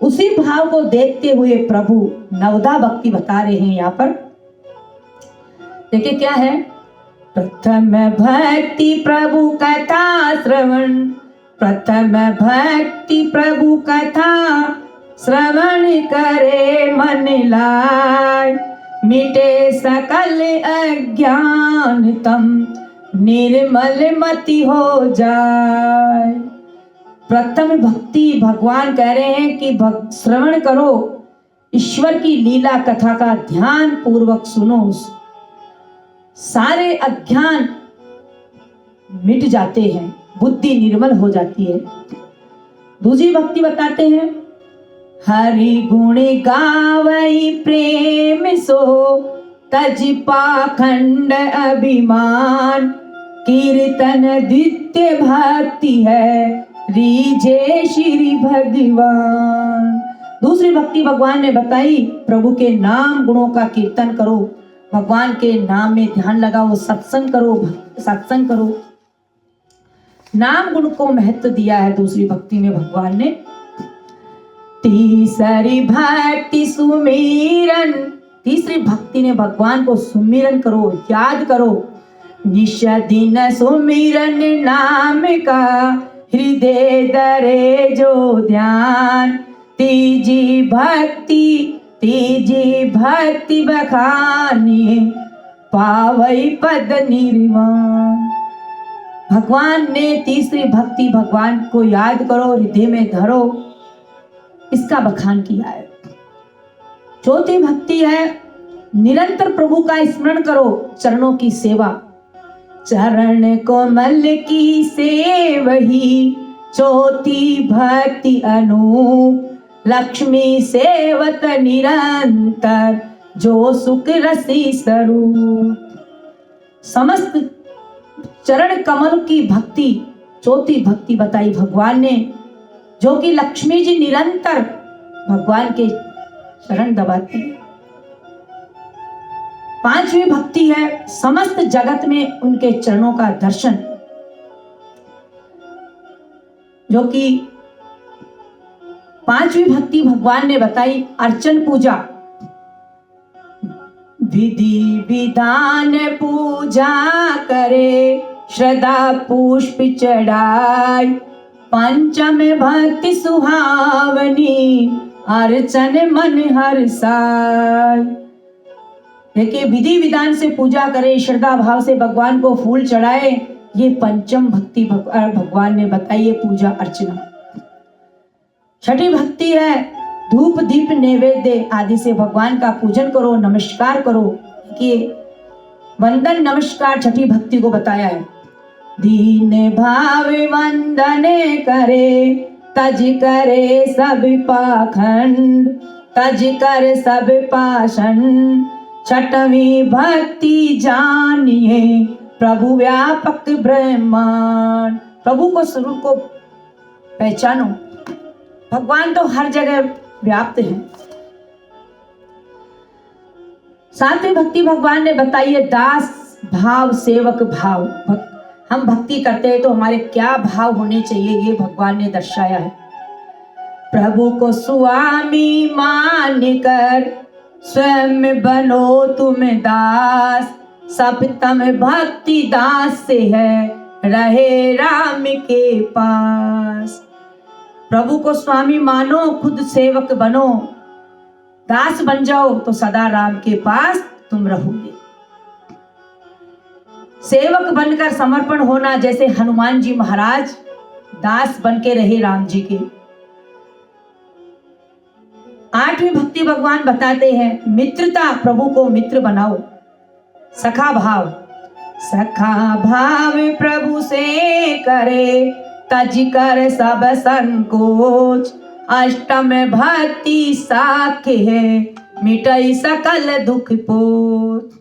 उसी भाव को देखते हुए प्रभु नवदा भक्ति बता रहे हैं। यहाँ पर देखिए क्या है। प्रथम भक्ति प्रभु कथा श्रवण, प्रथम भक्ति प्रभु कथा श्रवण करे मन लाय, मिटे सकल अज्ञान तम निर्मल मति हो जाए। प्रथम भक्ति भगवान कह रहे हैं कि श्रवण करो, ईश्वर की लीला कथा का ध्यान पूर्वक सुनो, सारे अज्ञान मिट जाते हैं, बुद्धि निर्मल हो जाती है। दूसरी भक्ति बताते हैं, हरि गुण गावई प्रेम सो, तज पाखंड अभिमान, कीर्तन द्वितीय भक्ति है, रीझे श्री भगवान। दूसरी भक्ति भगवान ने बताई, प्रभु के नाम गुणों का कीर्तन करो, भगवान के नाम में ध्यान लगाओ, सत्संग करो। नाम गुण को महत्व दिया है दूसरी भक्ति में भगवान ने। तीसरी भक्ति सुमिरन, तीसरी भक्ति ने भगवान को सुमिरन करो, याद करो। निश दिन सुमिरन नाम का, हृदय दरे जो ध्यान, तीजी भक्ति बखानी, पावई पद निर्वाण। भगवान ने तीसरी भक्ति, भगवान को याद करो, हृदय में धरो, इसका बखान किया है। चौथी भक्ति है, निरंतर प्रभु का स्मरण करो, चरणों की सेवा। चरण कोमल की सेवही, चौथी भक्ति अनूप, लक्ष्मी सेवत निरंतर, जो सुख रसी स्वरूप। समस्त चरण कमल की भक्ति, चौथी भक्ति बताई भगवान ने, जो कि लक्ष्मी जी निरंतर भगवान के चरण दबाते हैं। पांचवी भक्ति है समस्त जगत में उनके चरणों का दर्शन, जो कि पांचवी भक्ति भगवान ने बताई अर्चन पूजा। विधि विधान पूजा करे, श्रद्धा पुष्प चढ़ाई, पंचम भक्ति सुहावनी, अर्चन मन हर्षाय। देखिए, विधि विधान से पूजा करे, श्रद्धा भाव से भगवान को फूल चढ़ाए, ये पंचम भक्ति भगवान ने बताई है पूजा अर्चना। छठी भक्ति है धूप दीप नैवेद्य आदि से भगवान का पूजन करो, नमस्कार करो। कि वंदन नमस्कार छठी भक्ति को बताया है। दीन भाव वंदन करे, तज करे सब पाखंड, तज कर सब पाषण, छठवीं भक्ति जानिए, प्रभु व्यापक ब्रह्मांड। प्रभु को स्वरूप को पहचानो, भगवान तो हर जगह व्याप्त है। सातवीं भक्ति भगवान ने बताई है दास भाव सेवक भाव। हम भक्ति करते हैं तो हमारे क्या भाव होने चाहिए, ये भगवान ने दर्शाया है। प्रभु को स्वामी मान कर, स्वयं बनो तुम दास, सप्तम भक्ति दास से है, रहे राम के पास। प्रभु को स्वामी मानो, खुद सेवक बनो, दास बन जाओ तो सदा राम के पास तुम रहोगे। सेवक बनकर समर्पण होना, जैसे हनुमान जी महाराज दास बन के रहे राम जी के। आठवीं भक्ति भगवान बताते हैं मित्रता, प्रभु को मित्र बनाओ। सखा भाव, सखा भाव प्रभु से करे, तज कर सब संकोच, अष्टम भक्ति साख्य है, मिटई सकल दुख पोच।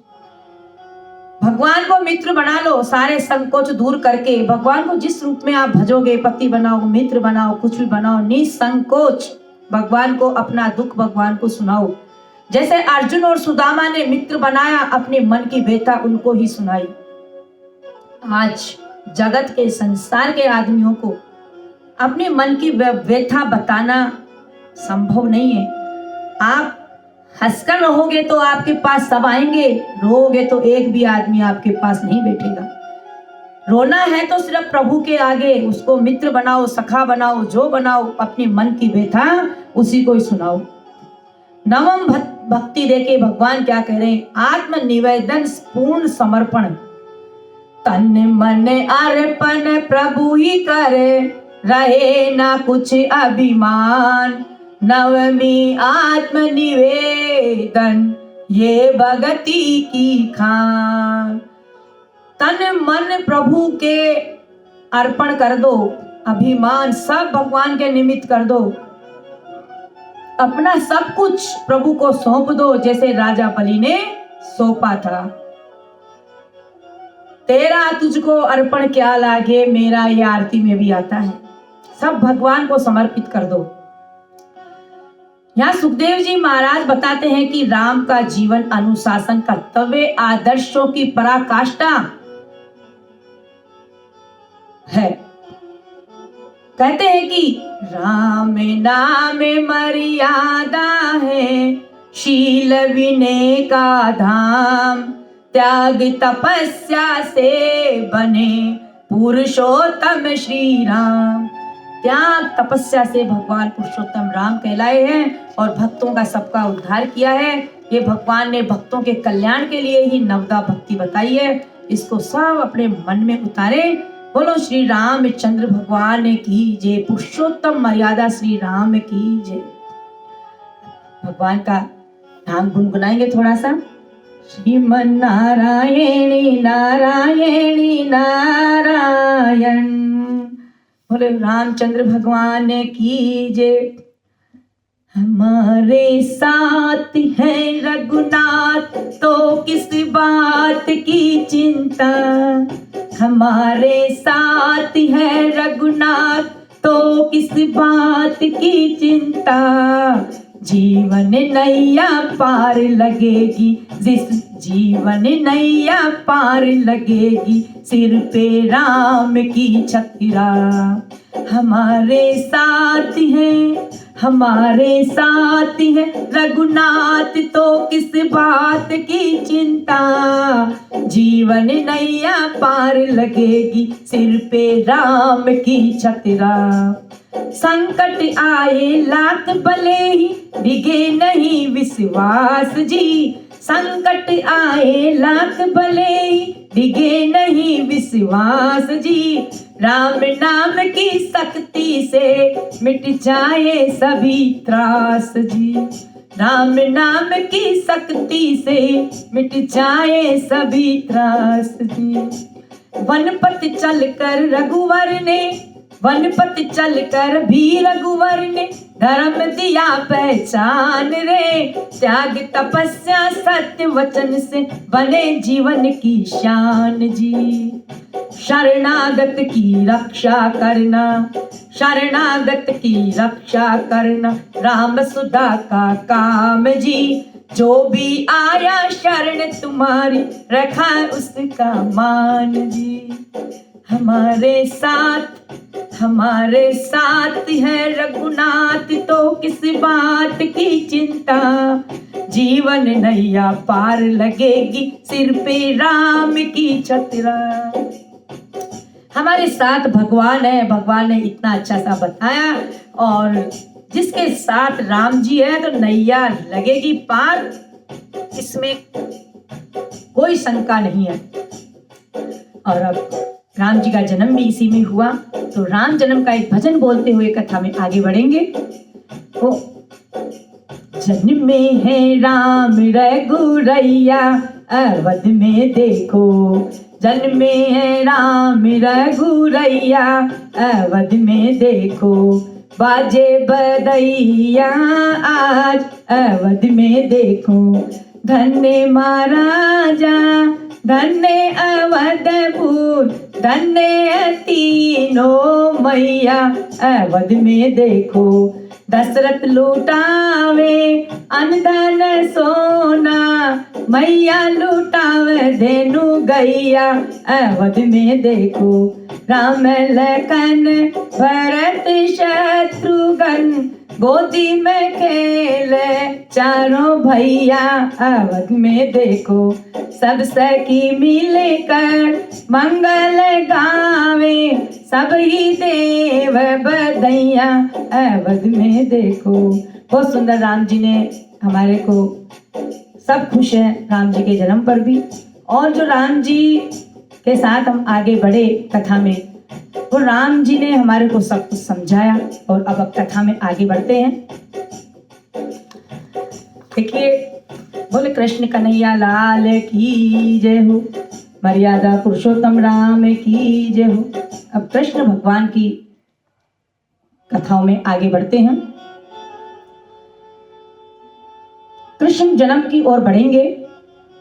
भगवान को मित्र बना लो, सारे संकोच दूर करके भगवान को जिस रूप में आप भजोगे, पति बनाओ, मित्र बनाओ, कुछ भी बनाओ, निसंकोच भगवान को अपना दुख भगवान को सुनाओ। जैसे अर्जुन और सुदामा ने मित्र बनाया, अपने मन की व्यथा उनको ही सुनाई। आज जगत के संसार के आदमियों को अपने मन की व्यथा बताना संभव नहीं है। आप हंसकर रहोगे तो आपके पास सब आएंगे, रोओगे तो एक भी आदमी आपके पास नहीं बैठेगा। रोना है तो सिर्फ प्रभु के आगे, उसको मित्र बनाओ, सखा बनाओ, जो बनाओ, अपने मन की व्यथा उसी को ही सुनाओ। नवम भक्ति देके भगवान क्या कह रहे हैं, आत्म निवेदन पूर्ण समर्पण, तन मन अर्पण प्रभु ही करे, रहे ना कुछ अभिमान, नवमी आत्म निवेदन ये भगति की खान। तन मन प्रभु के अर्पण कर दो, अभिमान सब भगवान के निमित्त कर दो, अपना सब कुछ प्रभु को सौंप दो, जैसे राजा बलि ने सौंपा था। तेरा तुझको अर्पण क्या लागे, मेरा ये आरती में भी आता है। सब भगवान को समर्पित कर दो। यहाँ सुखदेव जी महाराज बताते हैं कि राम का जीवन अनुशासन, कर्तव्य, आदर्शों की पराकाष्ठा है। कहते हैं कि राम नाम मर्यादा है, शील विनय का धाम, त्याग तपस्या से बने पुरुषोत्तम श्री राम। त्याग तपस्या से भगवान पुरुषोत्तम राम कहलाए हैं और भक्तों का सबका उद्धार किया है। ये भगवान ने भक्तों के कल्याण के लिए ही नवदा भक्ति बताई है। इसको सब अपने मन में उतारे। बोलो श्री रामचंद्र भगवान की जय, पुरुषोत्तम मर्यादा श्री राम की जय। भगवान का नाम गुनगुनाएंगे थोड़ा सा। श्रीमन नारायणी नारायणी नारायण। बोले रामचंद्र भगवान की जय। हमारे साथ है रघुनाथ तो किस बात की चिंता, हमारे साथ है रघुनाथ तो किस बात की चिंता। जीवन नैया पार लगेगी, जिस जीवन नैया पार लगेगी, सिर पे राम की छतरा। हमारे साथ है, हमारे साथ है रघुनाथ तो किस बात की चिंता। जीवन नैया पार लगेगी, सिर पे राम की छतरा। संकट आए लाख भले ही डिगे नहीं विश्वास जी, संकट आए लाख भले ही डिगे नहीं विश्वास जी। राम नाम की शक्ति से मिट जाए सभी त्रास जी, राम नाम की शक्ति से मिट जाए सभी त्रास जी। वनपथ चलकर रघुवर ने, वनपथ चलकर भी रघुवर ने धर्म दिया पहचान रे। त्याग तपस्या सत्य वचन से बने जीवन की शान जी। शरणागत की रक्षा करना, शरणागत की रक्षा करना राम सुधा का काम जी। जो भी आया शरण तुम्हारी रखा उसका मान जी। हमारे साथ है रघुनाथ तो किस बात की चिंता। जीवन नैया पार लगेगी, सिर पे राम की छतरा। हमारे साथ भगवान है, भगवान ने इतना अच्छा सा बताया। और जिसके साथ राम जी है तो नैया लगेगी पार, इसमें कोई शंका नहीं है। और अब राम जी का जन्म भी इसी में हुआ, तो राम जन्म का एक भजन बोलते हुए कथा में आगे बढ़ेंगे। ओ जन्म में है राम रघुरैया, अवध में देखो। जन्म में है राम रघुरैया, अवध में देखो। बाजे बदैया आज अवध में देखो। धन्य महाराजा धन्य अवधपुर, धन्य तीनों मैया अवध में देखो। दशरथ लुटावे अनधन सोना, मैया लुटावे धेनु गैया अवध में देखो। राम लखन भरत शत्रुघ्न, गोदी में खेले चारों भैया अवध में देखो। सब सखी मिलकर मंगल गावे, सब ही देव बधैया अवध में देखो। बहुत सुंदर राम जी ने हमारे को, सब खुश हैं राम जी के जन्म पर भी। और जो राम जी के साथ हम आगे बढ़े कथा में, तो राम जी ने हमारे को सब कुछ समझाया। और अब कथा में आगे बढ़ते हैं। देखिए, बोले कृष्ण कन्हैया लाल की जय हो, मर्यादा पुरुषोत्तम राम की जय हो। अब कृष्ण भगवान की कथाओं में आगे बढ़ते हैं। कृष्ण जन्म की ओर बढ़ेंगे।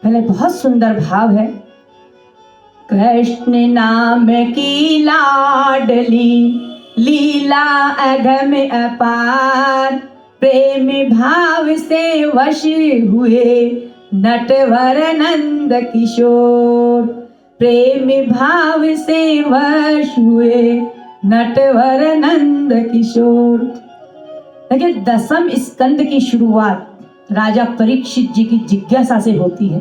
पहले बहुत सुंदर भाव है। कृष्ण नाम की लाडली, लीला अगम अपार। प्रेम भाव से वश हुए नटवर नंद किशोर। प्रेम भाव से वश हुए नटवर नंद किशोर। देखिए, दसम स्कंद की शुरुआत राजा परीक्षित जी की जिज्ञासा से होती है।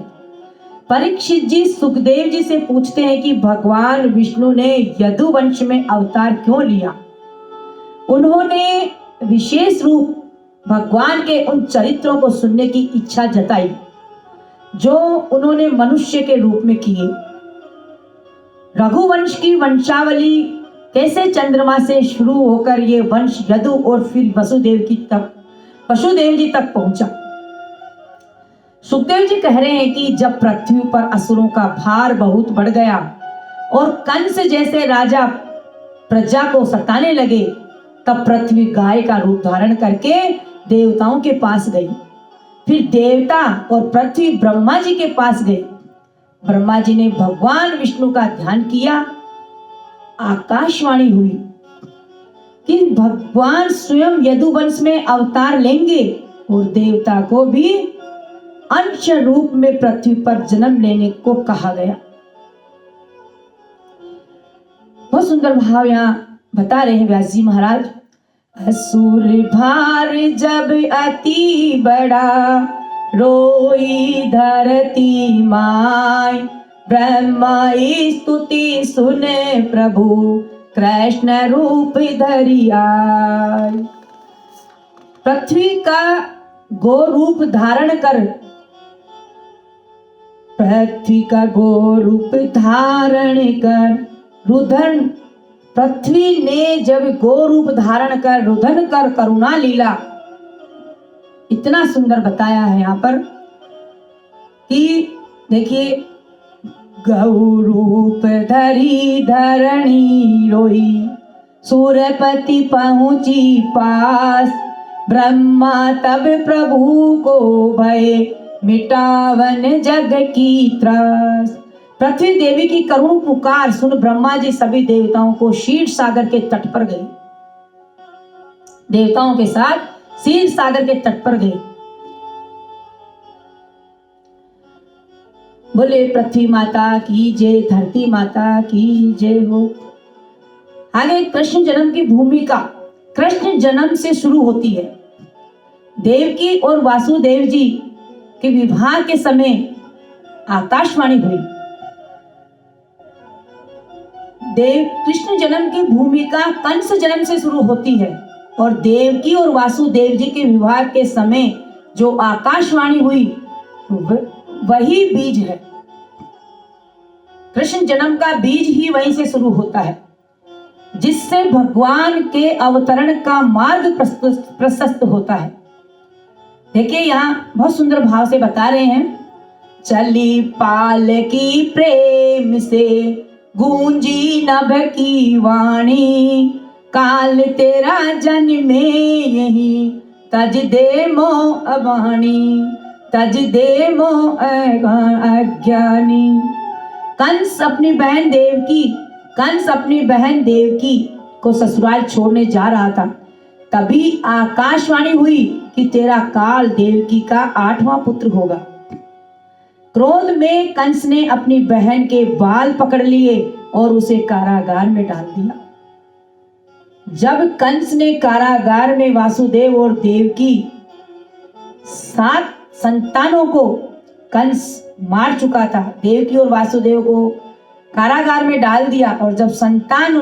परीक्षित जी सुखदेव जी से पूछते हैं कि भगवान विष्णु ने यदुवंश में अवतार क्यों लिया। उन्होंने विशेष रूप भगवान के उन चरित्रों को सुनने की इच्छा जताई जो उन्होंने मनुष्य के रूप में किए। रघुवंश की वंशावली कैसे चंद्रमा से शुरू होकर ये वंश यदु और फिर वसुदेव जी तक पहुंचा। सुखदेव जी कह रहे हैं कि जब पृथ्वी पर असुरों का भार बहुत बढ़ गया और कंस जैसे राजा प्रजा को सताने लगे, तब पृथ्वी गाय का रूप धारण करके देवताओं के पास गई। फिर देवता और पृथ्वी ब्रह्मा जी के पास गए। ब्रह्मा जी ने भगवान विष्णु का ध्यान किया। आकाशवाणी हुई कि भगवान स्वयं यदुवंश में अवतार लेंगे और देवता को भी अंश रूप में पृथ्वी पर जन्म लेने को कहा गया। बहुत सुंदर भाव यहाँ बता रहे हैं व्यास जी महाराज। असुर भार जब अति बड़ा, रोई धरती माय, ब्रह्मा स्तुति सुने प्रभु, कृष्ण रूप धरि आय। पृथ्वी का गो रूप धारण कर, पृथ्वी का गो रूप धारण कर रुदन, पृथ्वी ने जब गो रूप धारण कर रुदन कर करुणा लीला, इतना सुंदर बताया है यहाँ पर कि देखिए, गौ रूप धरी धरणी रोई, सूर्यपति पहुंची पास, ब्रह्मा तब प्रभु को भय, मिटावन जग की त्रास। पृथ्वी देवी की करुण पुकार सुन ब्रह्मा जी सभी देवताओं को क्षीर सागर के तट पर गए। देवताओं के साथ क्षीर सागर के तट पर गए। बोले पृथ्वी माता की जय, धरती माता की जय हो। आगे कृष्ण जन्म की भूमिका कृष्ण जन्म से शुरू होती है। देवकी और वासुदेव जी के विवाह के समय आकाशवाणी हुई। देव कृष्ण जन्म की भूमिका कंस जन्म से शुरू होती है और देवकी और वासुदेव जी के विवाह के समय जो आकाशवाणी हुई वही बीज है। कृष्ण जन्म का बीज ही वहीं से शुरू होता है, जिससे भगवान के अवतरण का मार्ग प्रशस्त होता है। देखिए यहाँ बहुत सुंदर भाव से बता रहे हैं। चली पाल की प्रेम से गूंजी नभ की वाणी, काल तेरा जन्मे यही, तज दे मोह अवाणी, तज दे मोह अज्ञानी। कंस अपनी बहन देवकी को ससुराल छोड़ने जा रहा था। तभी आकाशवाणी हुई कि तेरा काल देवकी का 8वां पुत्र होगा। क्रोध में कंस ने अपनी बहन के बाल पकड़ लिए और उसे कारागार में डाल दिया। जब कंस ने कारागार में वासुदेव और देवकी 7 संतानों को कंस मार चुका था, देवकी और वासुदेव को कारागार में डाल दिया और जब संतान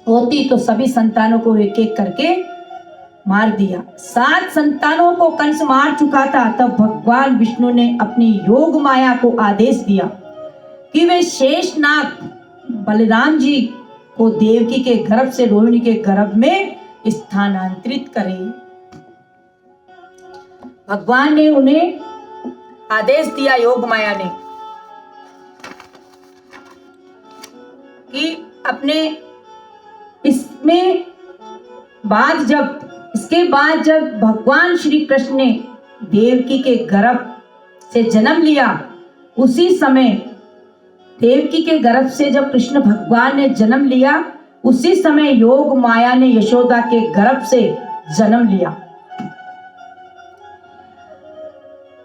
होती तो सभी संतानों को एक एक करके मार दिया। 7 संतानों को कंस मार चुका था। तब भगवान विष्णु ने अपनी योग माया को आदेश दिया कि वे शेषनाग बलराम जी को देवकी के गर्भ से रोहिणी के गर्भ में स्थानांतरित करें। भगवान ने उन्हें आदेश दिया, योग माया ने, कि अपने इसके बाद जब भगवान श्री कृष्ण ने देवकी के गर्भ से जन्म लिया, उसी समय देवकी के गर्भ से जब कृष्ण भगवान ने जन्म लिया, उसी समय योग माया ने यशोदा के गर्भ से जन्म लिया।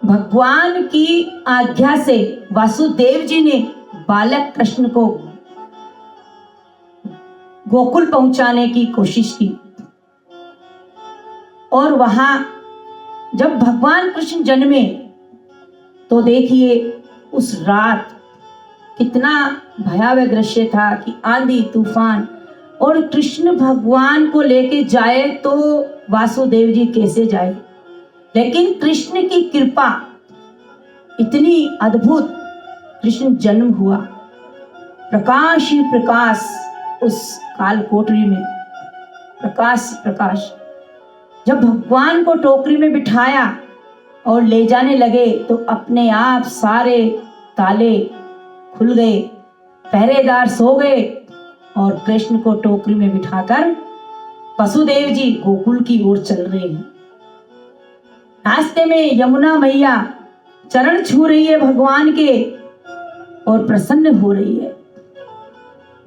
भगवान की आज्ञा से वासुदेव जी ने बालक कृष्ण को गोकुल पहुंचाने की कोशिश की और वहां जब भगवान कृष्ण जन्मे तो देखिए उस रात कितना भयावह दृश्य था कि आंधी तूफान, और कृष्ण भगवान को लेके जाए तो वासुदेव जी कैसे जाए। लेकिन कृष्ण की कृपा इतनी अद्भुत, कृष्ण जन्म हुआ, प्रकाश ही प्रकाश उस काल कोठरी में, प्रकाश प्रकाश। जब भगवान को टोकरी में बिठाया और ले जाने लगे तो अपने आप सारे ताले खुल गए, पहरेदार सो गए और कृष्ण को टोकरी में बिठाकर वसुदेव जी गोकुल की ओर चल रहे हैं। रास्ते में यमुना मैया चरण छू रही है भगवान के और प्रसन्न हो रही है।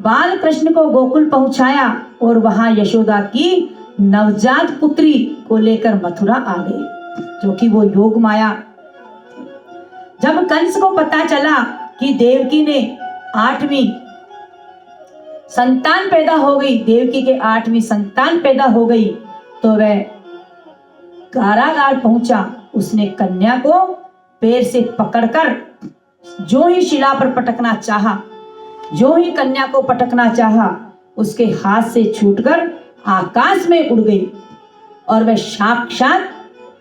बाल कृष्ण को गोकुल पहुंचाया और वहां यशोदा की नवजात पुत्री को लेकर मथुरा आ गए, जो कि वो योग माया। जब कंस को पता चला कि देवकी ने 8वीं संतान पैदा हो गई, देवकी के 8वीं संतान पैदा हो गई, तो वह कारागार पहुंचा। उसने कन्या को पैर से पकड़कर जो ही शिला पर पटकना चाहा, जो ही कन्या को पटकना चाहा, उसके हाथ से छूटकर आकाश में उड़ गई और वह साक्षात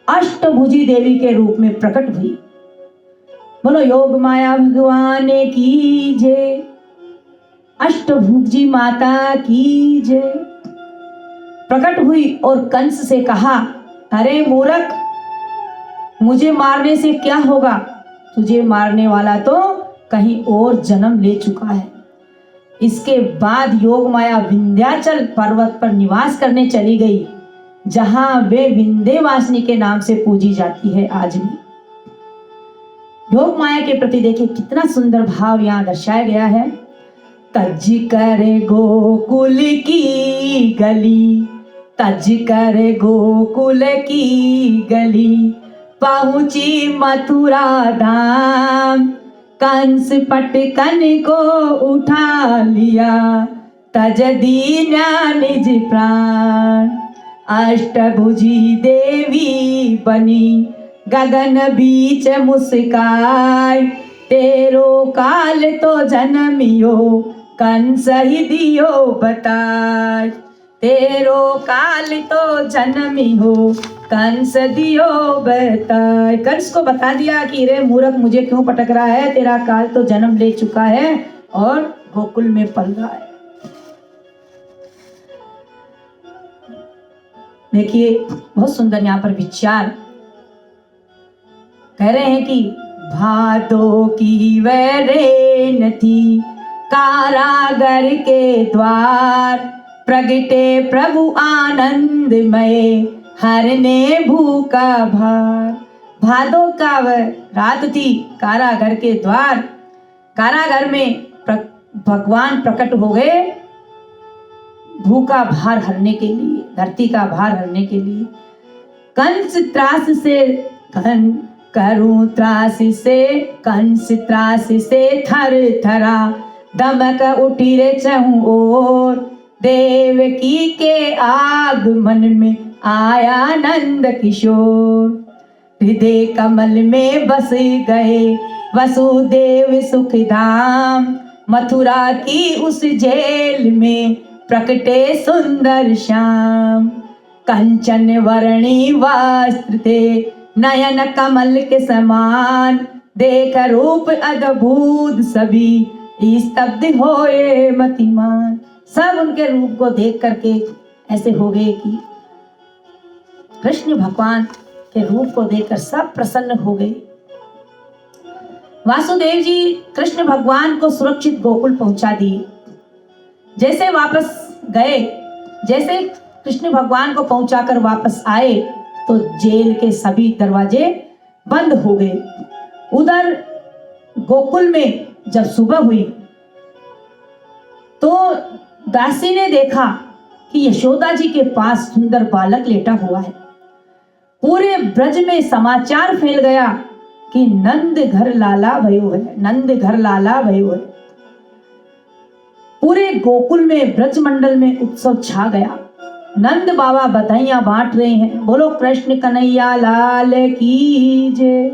अष्टभुजी देवी के रूप में प्रकट हुई। बोलो योग माया भगवान की जय, अष्टभुजी माता की जय। प्रकट हुई और कंस से कहा, अरे मूर्ख, मुझे मारने से क्या होगा? तुझे मारने वाला तो कहीं और जन्म ले चुका है। इसके बाद योग माया विंध्याचल पर्वत पर निवास करने चली गई, जहां वे विंध्यवासिनी के नाम से पूजी जाती है आज भी। योग माया के प्रति देखिए कितना सुंदर भाव यहाँ दर्शाया गया है। तज कर गोकुल की गली, तज कर गोकुल की गली, पहुंची मथुरा धाम, कंस पटकन को उठा लिया, तज दीना निज प्राण, अष्टभुजी देवी बनी, गगन बीच मुस्काय, तेरो काल तो जन्मियो, कंस ही दियो बताय, तेरो काल तो जन्मियो, कंस दियो बताय। कंस को बता दिया कि रे मूर्ख, मुझे क्यों पटक रहा है, तेरा काल तो जन्म ले चुका है और गोकुल में पल रहा है। देखिए बहुत सुंदर यहाँ पर विचार कह रहे हैं कि भादो की वह रेन थी, कारागर के द्वार, प्रगटे प्रभु आनंदमय, हरने भूखा भार। भादो का वह रात थी, कारागर के द्वार, कारागर में भगवान प्रकट हो गए भूखा भार हरने के लिए, धरती का भार हरने के लिए। कंस त्रास से करूं त्रास से, कंस त्रास से थर थरा, दमक उठी रे चहु ओर, देवकी के आगमन में आया नंद किशोर, हृदय कमल में बस गए वसुदेव सुख धाम, मथुरा की उस जेल में प्रकटे सुंदर श्याम, कंचन वर्णी वस्त्र थे, नयन कमल के समान, देख रूप अद्भुत सभी स्तब्ध होए मतिमान। सब उनके रूप को देख करके ऐसे हो गए कि कृष्ण भगवान के रूप को देखकर सब प्रसन्न हो गए। वासुदेव जी कृष्ण भगवान को सुरक्षित गोकुल पहुंचा दिए। जैसे वापस गए, जैसे कृष्ण भगवान को पहुंचाकर वापस आए तो जेल के सभी दरवाजे बंद हो गए। उधर गोकुल में जब सुबह हुई तो दासी ने देखा कि यशोदा जी के पास सुंदर बालक लेटा हुआ है। पूरे ब्रज में समाचार फैल गया कि नंद घर लाला भयो है, नंद घर लाला भयो है। पूरे गोकुल में ब्रज मंडल में उत्सव छा गया। नंद बाबा बधाइयां बांट रहे हैं, बोलो कृष्ण कन्हैया लाल की जय।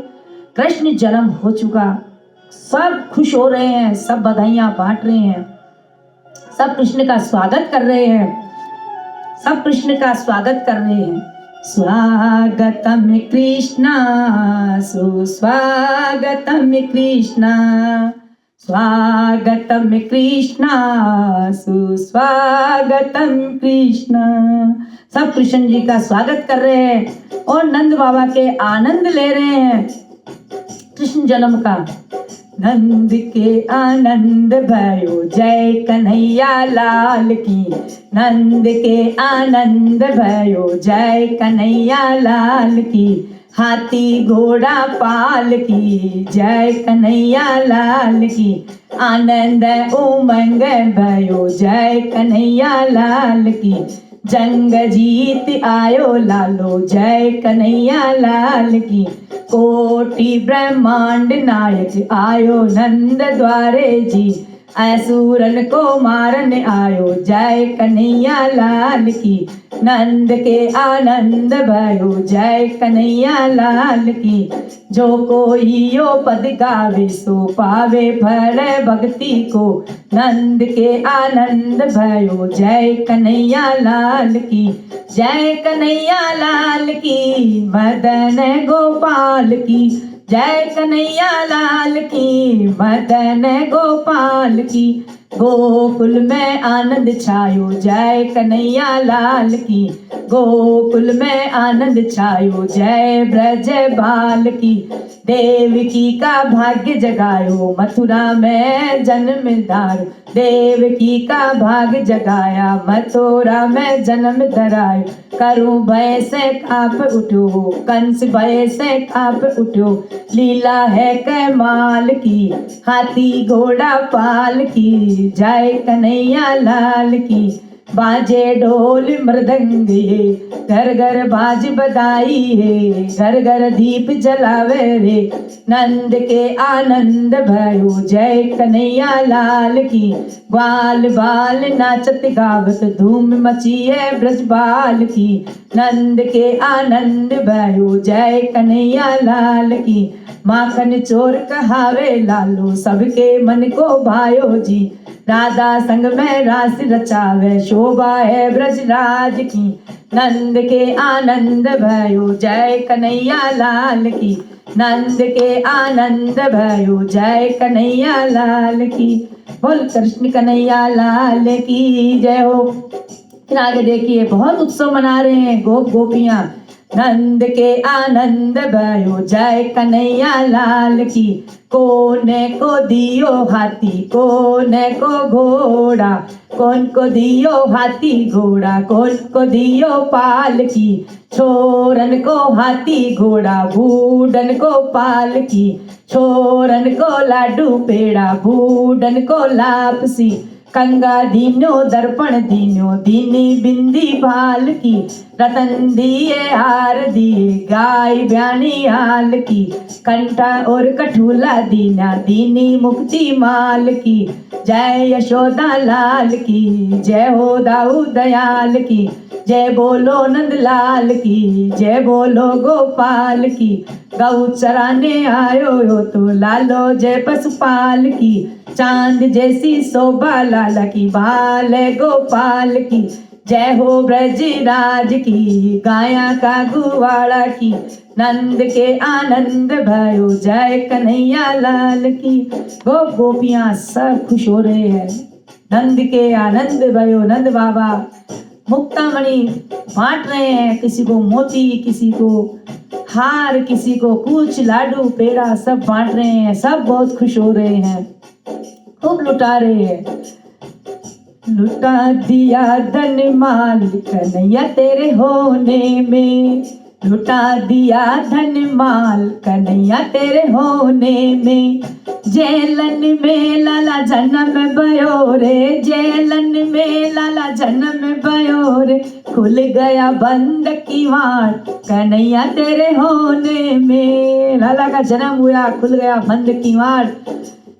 कृष्ण जन्म हो चुका, सब खुश हो रहे हैं, सब बधाइयां बांट रहे हैं, सब कृष्ण का स्वागत कर रहे हैं, सब कृष्ण का स्वागत कर रहे हैं। स्वागतम कृष्णा सुस्वागतम कृष्णा, स्वागतम कृष्णा सुस्वागतम कृष्णा। सब कृष्ण जी का स्वागत कर रहे हैं और नंद बाबा के आनंद ले रहे हैं कृष्ण जन्म का। नंद के आनंद भयो जय कन्हैया लाल की, नंद के आनंद भयो जय कन्हैया लाल की, हाथी घोड़ा पाल की जय कन्हैया लाल की, आनंद उमंग भयो जय कन्हैया लाल की, जंग जीत आयो लालो जय कन्हैया लाल की, कोटि ब्रह्मांड नायक आयो नंद द्वारे जी, असुरन को मारन आयो जय कन्हैया लाल की, नंद के आनंद भयो जय कन्हैया लाल की, जो कोई यो पद गावे सो पावे फल भक्ति को, नंद के आनंद भयो जय कन्हैया लाल की, जय कन्हैया लाल की, मदन गोपाल की, जय कन्हैया लाल की, मदन गोपाल की, गोकुल में आनंद छायो जय कन्हैया लाल की, गोकुल में आनंद छायो जय ब्रज बाल की, देवकी का भाग्य जगायो मथुरा में जन्म धार, देवकी का भाग्य जगाया मथुरा में जन्म धरायो, करूं भय से काप उठो कंस भय से काप उठो, लीला है कमाल की हाथी घोड़ा पाल की, जय कन्हैया लाल की, बाजे ढोल मृदंग ये घर घर बाज बधाई है, घर घर दीप जलावे रे, नंद के आनंद भयो जय कन्हैया लाल की, बाल बाल नाचत गावत धूम मची है ब्रज बाल की, नंद के आनंद भयो जय कन्हैया लाल की, माखन चोर कहावे लालो सबके मन को भायो जी, राधा संग में रास रचावे शोभा है ब्रजराज की, नंद के आनंद भयो जय कन्हैया लाल की, नंद के आनंद भयो जय कन्हैया लाल की, बोल कृष्ण कन्हैया लाल की जय हो। फिर आगे देखिए बहुत उत्सव मना रहे हैं गोप गोपियां, नंद के आनंद भयो जय कन्हैया लाल की, कोने को दियो हाथी कोने को घोड़ा, कौन को दियो हाथी घोड़ा कौन को दियो पाल की, छोरन को हाथी घोड़ा बूढ़न को पाल की, छोरन को लाडू पेड़ा बूढ़न को लापसी, कंगा दीनो दर्पण दीनो दीनी बिंदी भाल की, रतन दिए हार दिए गाय ब्यानी हाल की, कंठा और कठूला दीना दीनी मुक्ति माल की, जय यशोदा लाल की, जय हो दाऊ दयाल की, जय बोलो नंद लाल की, जय बोलो गोपाल की, गौ चराने आयो हो तो लालो जय पशुपाल की, चांद जैसी शोभा लाला की बाल गोपाल की, जय हो ब्रज राज की गाया का गुवाड़ा की, नंद के आनंद भयो जय कन्हैया लाल की। गोप गोपियां सब खुश हो रहे हैं, नंद के आनंद भयो, नंद बाबा मुक्तामणि बांट रहे हैं, किसी को मोती किसी को हार किसी को कुछ लाडू पेड़ा सब बांट रहे हैं, सब बहुत खुश हो रहे हैं, खूब लुटा रहे हैं। लुटा दिया धन माल कन्हैया तेरे होने में, लुटा दिया धन माल कन्हैया तेरे होने में, जेलन में लाला जन्म भयो रे, जेलन में लाला जन्म भयो रे, खुल गया बंद की वाड़ कन्हैया तेरे होने में, लाला का जन्म हुआ खुल गया बंद की वाड़,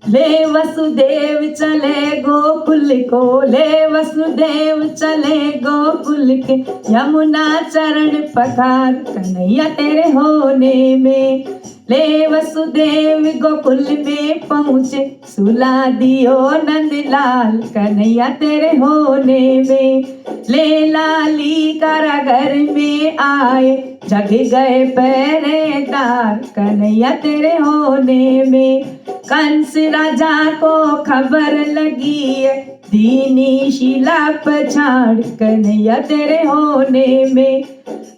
ले वसुदेव चले गोकुल को, ले वसुदेव चले गोकुल के, यमुना चरण पखार कन्हैया तेरे होने में, ले वसुदेव गोकुल में पहुँचे, सुला दियो नंदलाल कन्हैया तेरे होने में, ले लाली कारागर में आए, जग गए पहरेदार कन्हैया तेरे होने में, कंस राजा को खबर लगी है, दीनी शिला पछाड़ कन्हैया तेरे होने में।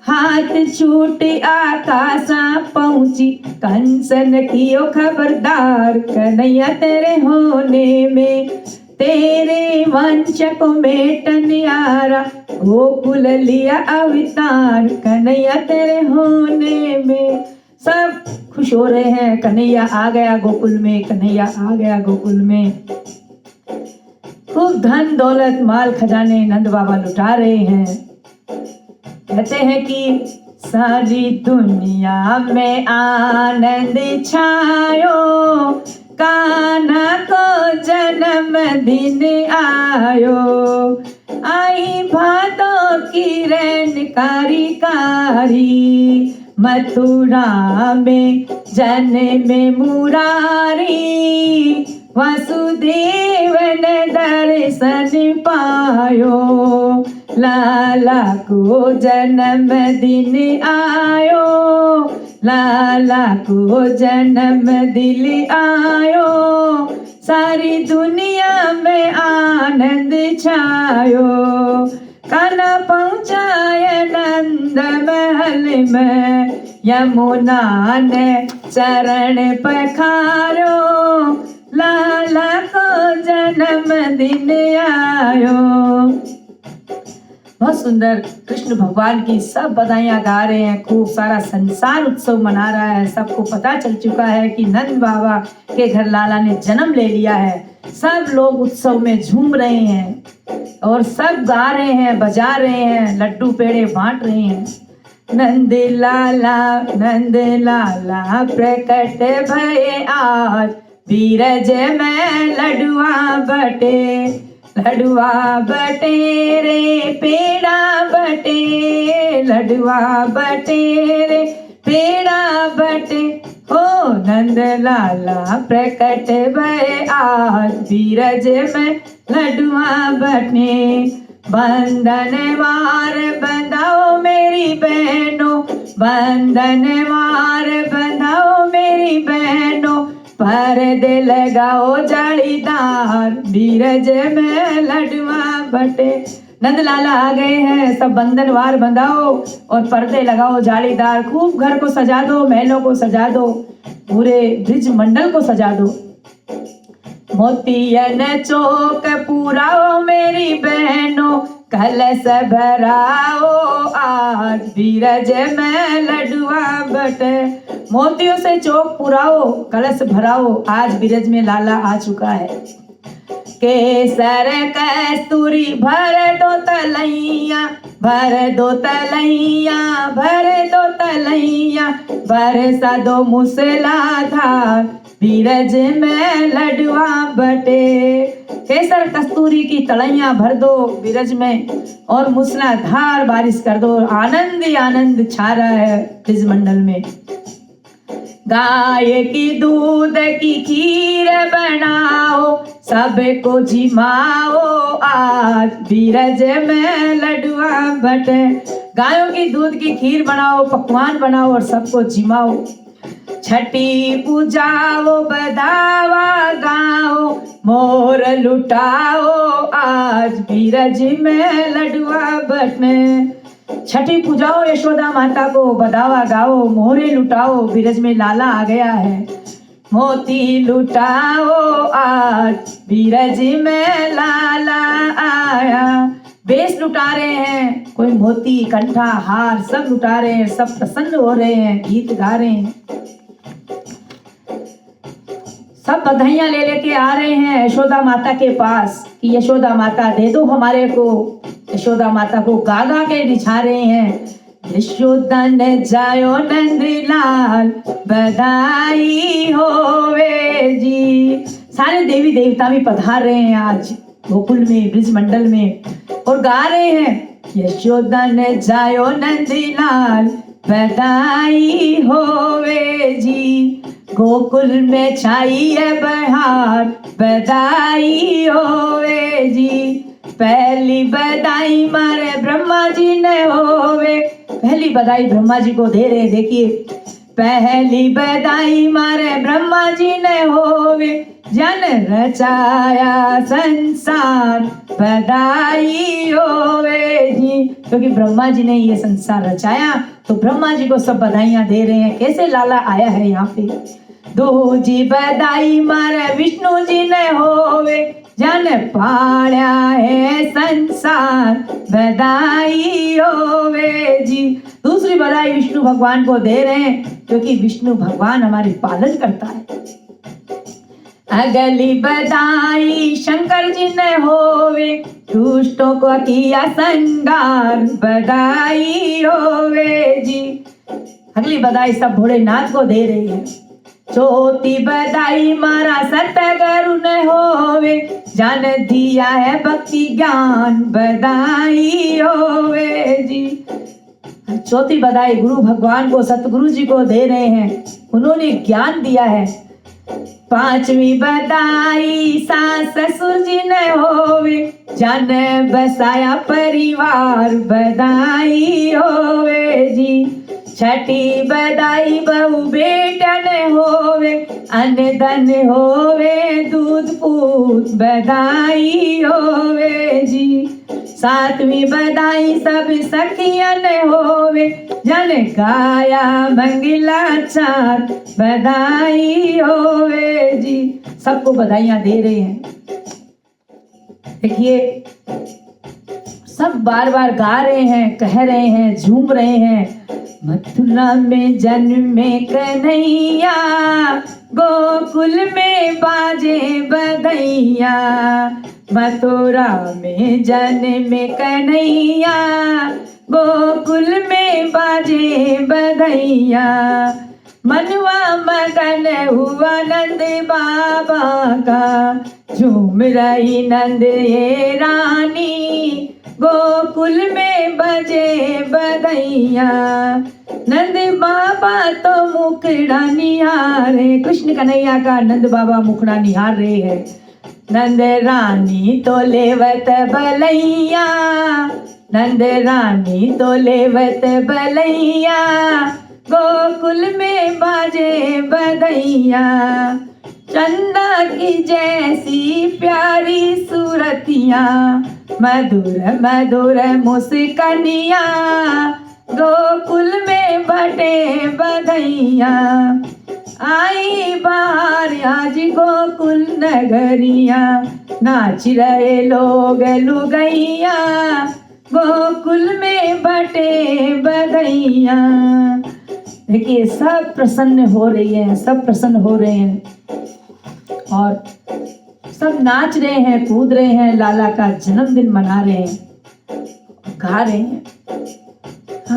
हाथ छूट आकाशा पहुंची, कंसन कियो खबरदार कन्हैया तेरे होने में। तेरे वंश को मेटन यारा, गोकुल लिया अवतार कन्हैया तेरे होने में। सब खुश हो रहे हैं, कन्हैया आ गया गोकुल में, कन्हैया आ गया गोकुल में। खूब धन दौलत माल खजाने नंद बाबा लुटा रहे हैं। कहते हैं कि सारी दुनिया में आनंद छायो, कान्हा को जन्म दिन आयो। आई भादो की रैन कारी कारी, मथुरा में जन्मे मुरारी। वसुदेव ने दर्शन पायो, लाला को जन्म दिन आयो। लाला को जन्म दिन आयो, सारी दुनिया में आनंद छायो। कान्हा पहुँचाए नंद महल में, यमुना ने चरण पखारो। लाला को जन्म दिन आयो। बहुत सुंदर कृष्ण भगवान की सब बधाइयाँ गा रहे हैं। खूब सारा संसार उत्सव मना रहा है। सबको पता चल चुका है कि नंद बाबा के घर लाला ने जन्म ले लिया है। सब लोग उत्सव में झूम रहे हैं और सब गा रहे हैं, बजा रहे हैं, लड्डू पेड़े बांट रहे हैं। नंद लाला प्रकट भये आज, बीरज में लडुआ बटे। लडुआ बटे रे पेड़ा बटे, लडुआ बटे रे पेड़ा बटे। हो नंद लाला प्रकट भये आज, बीरज में लडुआ बटे। बंधन वार बंधाओ मेरी बहनों, बंधन वार बंधाओ मेरी बहनों। पर्दे लगाओ जालीदार, बीरज में लडुआ बटे। नंद लाला आ गए हैं, सब बंधनवार बंधाओ और पर्दे लगाओ जालीदार। खूब घर को सजा दो, महलों को सजा दो, पूरे ब्रिज मंडल को सजा दो। मोतियन चौक पुराओ मेरी बहनों, कलश भराओ आज, बीरज में लडुआ बटे। मोतियों से चौक पुराओ, कलश भराओ, आज बीरज में लाला आ चुका है। केसर कस्तूरी भर दो तलैया, भर दो तलैया, भर दो तलैया। बरसा दो मूसलाधार, बीरज में लडुआ बटे। केसर कस्तूरी की तलैया भर दो बीरज में और मूसलाधार बारिश कर दो। आनंद ही आनंद छा रहा है ब्रिज मंडल में। गाय की दूध की खीर बनाओ, सबको जिमाओ आज, बीरज में लडुआ बटे। गायों की दूध की खीर बनाओ, पकवान बनाओ और सबको जिमाओ। छठी पूजाओ, बधावा गाओ, मोर लुटाओ आज, बीरज में लडुआ बटे। छठी पूजाओ यशोदा माता को, बधावा गाओ, मोहरे लुटाओ, बीरज में लाला आ गया है। मोती लुटाओ आज, बीरज में लाला आया। बेस लुटा रहे हैं, कोई मोती कंठा हार सब लुटा रहे हैं। सब प्रसन्न हो रहे हैं, गीत गा रहे हैं। सब बधाइयां ले लेके आ रहे हैं यशोदा माता के पास कि यशोदा माता दे दो हमारे को। यशोदा माता को गा गा के रिझा रहे हैं। यशोदा ने जायो नंदलाल, बधाई होवे जी। सारे देवी देवता भी पधार रहे हैं आज गोकुल में, ब्रिज मंडल में, और गा रहे हैं यशोदा ने जायो नंदलाल, बधाई होवे जी। गोकुल में छाई है बहार, बधाई होवे जी। पहली बधाई मारे ब्रह्मा जी ने होवे। पहली बधाई ब्रह्मा जी को दे रहे। देखिए पहली बधाई मारे ब्रह्मा जी ने होवे, जन रचाया संसार बधाई होवे जी। क्योंकि ब्रह्मा जी ने ये संसार रचाया तो ब्रह्मा जी को सब बधाइयां दे रहे हैं। कैसे लाला आया है यहाँ पे। दूजी बधाई मारे विष्णु जी ने होवे, जन पाया है संसार बधाई होवे जी। दूसरी बधाई विष्णु भगवान को दे रहे हैं क्योंकि विष्णु भगवान हमारी पालन करता है। अगली बधाई शंकर जी ने होवे, दुष्टों को किया संगार बधाई होवे जी। अगली बधाई सब भोलेनाथ को दे रही है। चौथी बधाई मारा सतगुरु ने होवे, जान दिया है भक्ति ज्ञान बधाई होवे जी। चौथी बधाई गुरु भगवान को, सतगुरु जी को दे रहे हैं, उन्होंने ज्ञान दिया है। पांचवी बधाई सास ससुर जी ने होवे, जान बसाया परिवार बधाई होवे जी। छठी बधाई बहू बेटा ने होवे, अन्न धन होवे दूध पूत बधाई होवे जी। सातवीं बधाई सब सखिया ने होवे, जन गाया मंगलाचार बधाई होवे जी। सबको बधाइयां दे रहे हैं। देखिए सब बार बार गा रहे हैं, कह रहे हैं, झूम रहे हैं। मथुरा में जन्मे कन्हैया, गोकुल में बाजे बधैया। मथुरा में जन्मे कन्हैया, गोकुल में बाजे बधैया। मनवा मगन हुआ नंद बाबा का, झूम रही नंद ये रानी, गोकुल में बजे बधैया। नंद बाबा तो मुखड़ा निहारे, कृष्ण कन्हैया का नंद बाबा मुखड़ा निहार रहे हैं। नंद रानी तो लेवत बलैया, नंद रानी तो लेवत बलैया, गोकुल में बाजे बधैया। चंदा की जैसी प्यारी सूरतिया, मधुर मधुर मुस्कनिया, गोकुल में बटे बधैया। आई बाहर आज गोकुल नगरिया, नाच रहे लोग लुगैया, गोकुल में बटे बधैया। देखिए सब प्रसन्न हो रही हैं, सब प्रसन्न हो रहे हैं और सब नाच रहे हैं, कूद रहे हैं, लाला का जन्मदिन मना रहे हैं, गा रहे हैं।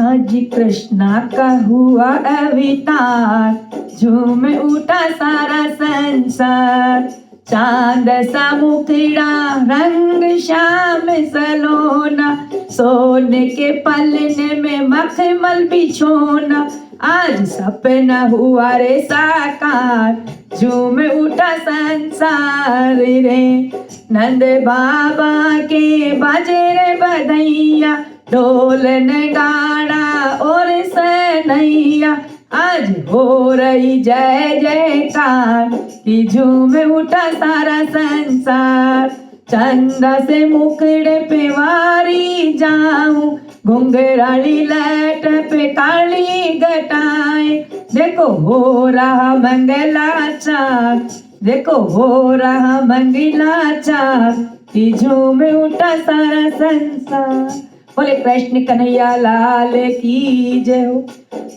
आज कृष्णा का हुआ अवतार, झूम उठा सारा संसार। चांद सा मुखड़ा रंग श्याम सलोना, सोने के पलने में मखमल बिछोना। आज सपना हुआ रे साकार, झूम उठा संसार रे। नंद बाबा के बाजे रे बधैया, ढोल नगाड़ा और सनैया। आज हो रही जय जयकार, कि झूम उठा सारा संसार। चंदा से मुखड़े पे वारी जाऊं, घुंघराली लैट पे काली घटाएं। देखो हो रहा मंगलाचार, देखो हो रहा मंगलाचार, कि झूम उठा सारा संसार। बोले कृष्ण कन्हैया लाल की जय हो।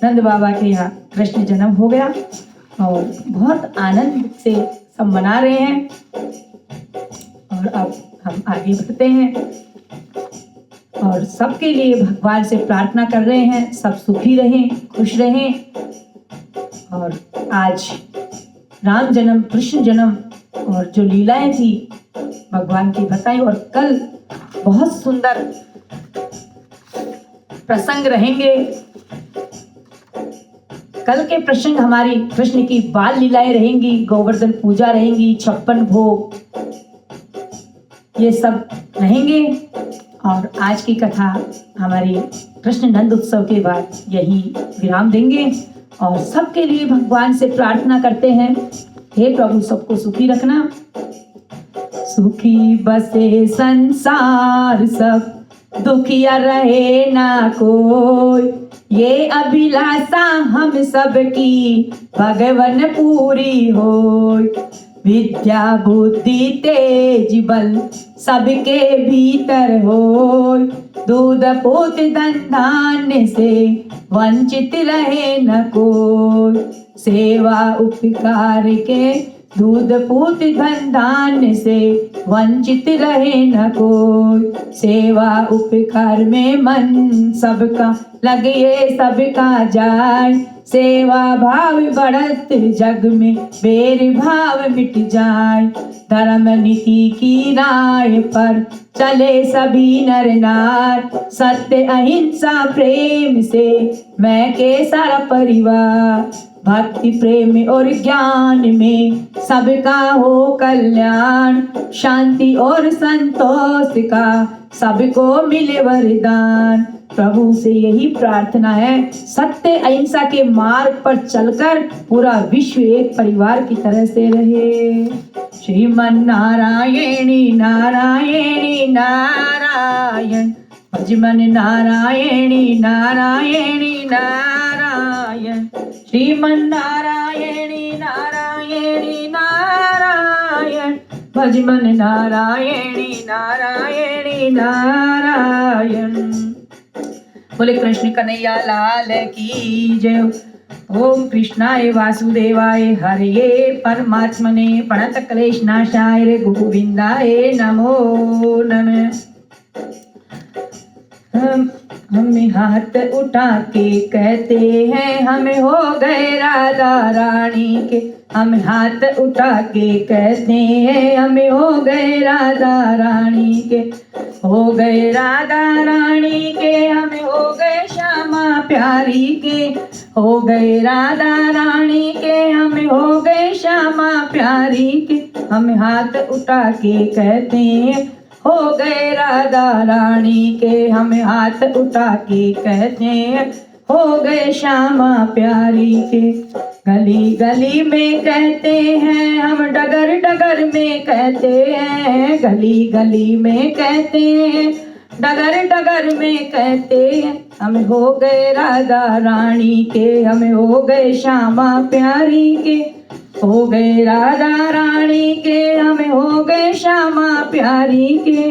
नंद बाबा के यहाँ कृष्ण जन्म हो गया और बहुत आनंद से सब मना रहे हैं। और अब हम आगे बढ़ते हैं और सबके लिए भगवान से प्रार्थना कर रहे हैं, सब सुखी रहें, खुश रहें। और आज राम जन्म, कृष्ण जन्म और जो लीलाएं थी भगवान की बताई, और कल बहुत सुंदर प्रसंग रहेंगे। कल के प्रसंग हमारी कृष्ण की बाल लीलाएं रहेंगी, गोवर्धन पूजा रहेंगी, 56 भोग, ये सब रहेंगे। और आज की कथा हमारी कृष्ण नंद उत्सव के बाद यही विराम देंगे। और सबके लिए भगवान से प्रार्थना करते हैं, हे प्रभु सबको सुखी रखना। सुखी बसे संसार सब, दुखिया रहे ना कोई, ये अभिलाषा हम सबकी भगवन पूरी होय। विद्या बुद्धि तेज बल सबके भीतर होय, दूध पूत धन धान्य से वंचित रहे न कोई। सेवा उपकार के दूध पूत धन धान्य से वंचित रहे न कोई। सेवा उपकार में मन सबका लगे सबका जाए, सेवा भाव बढ़त जग में बेर भाव मिट जाए। धर्म नीति की राह पर चले सभी नर नार, सत्य अहिंसा प्रेम से मैं के सारा परिवार। भक्ति प्रेम और ज्ञान में सबका हो कल्याण, शांति और संतोष का सबको मिले वरदान। प्रभु से यही प्रार्थना है, सत्य अहिंसा के मार्ग पर चलकर पूरा विश्व एक परिवार की तरह से रहे। श्रीमन नारायणी नारायणी नारायण, भजमन नारायणी नारायणी नारायण। श्रीमन नारायणी नारायणी नारायण, भजमन नारायणी नारायणी नारायण। बोले कृष्ण कन्हैया लाल की जय। ओम कृष्णाय वासुदेवाय हरये परमात्मने प्रणत क्लेश नाशाय गोविंदाय नमो नमः। हमें हाथ उठा के कहते हैं हमें हो गए राधा रानी के, हम हाथ उठा के कहते हैं हमें हो गए राधा रानी के, हो गए राधा रानी के, हमें हो गए श्यामा प्यारी के, हो गए राधा रानी के, हमें हो गए श्यामा प्यारी के। हम हाथ उठा के कहते हैं हो गए राधा रानी के, हम हाथ उठा के कहते हैं हो गए श्यामा प्यारी के। गली गली में कहते हैं हम, डगर डगर में कहते हैं, गली गली में कहते हैं, डगर डगर में कहते हैं हम हो गए राधा रानी के, हम हो गए श्यामा प्यारी के, हो गए राधा रानी के, हमें हो गए श्यामा प्यारी के,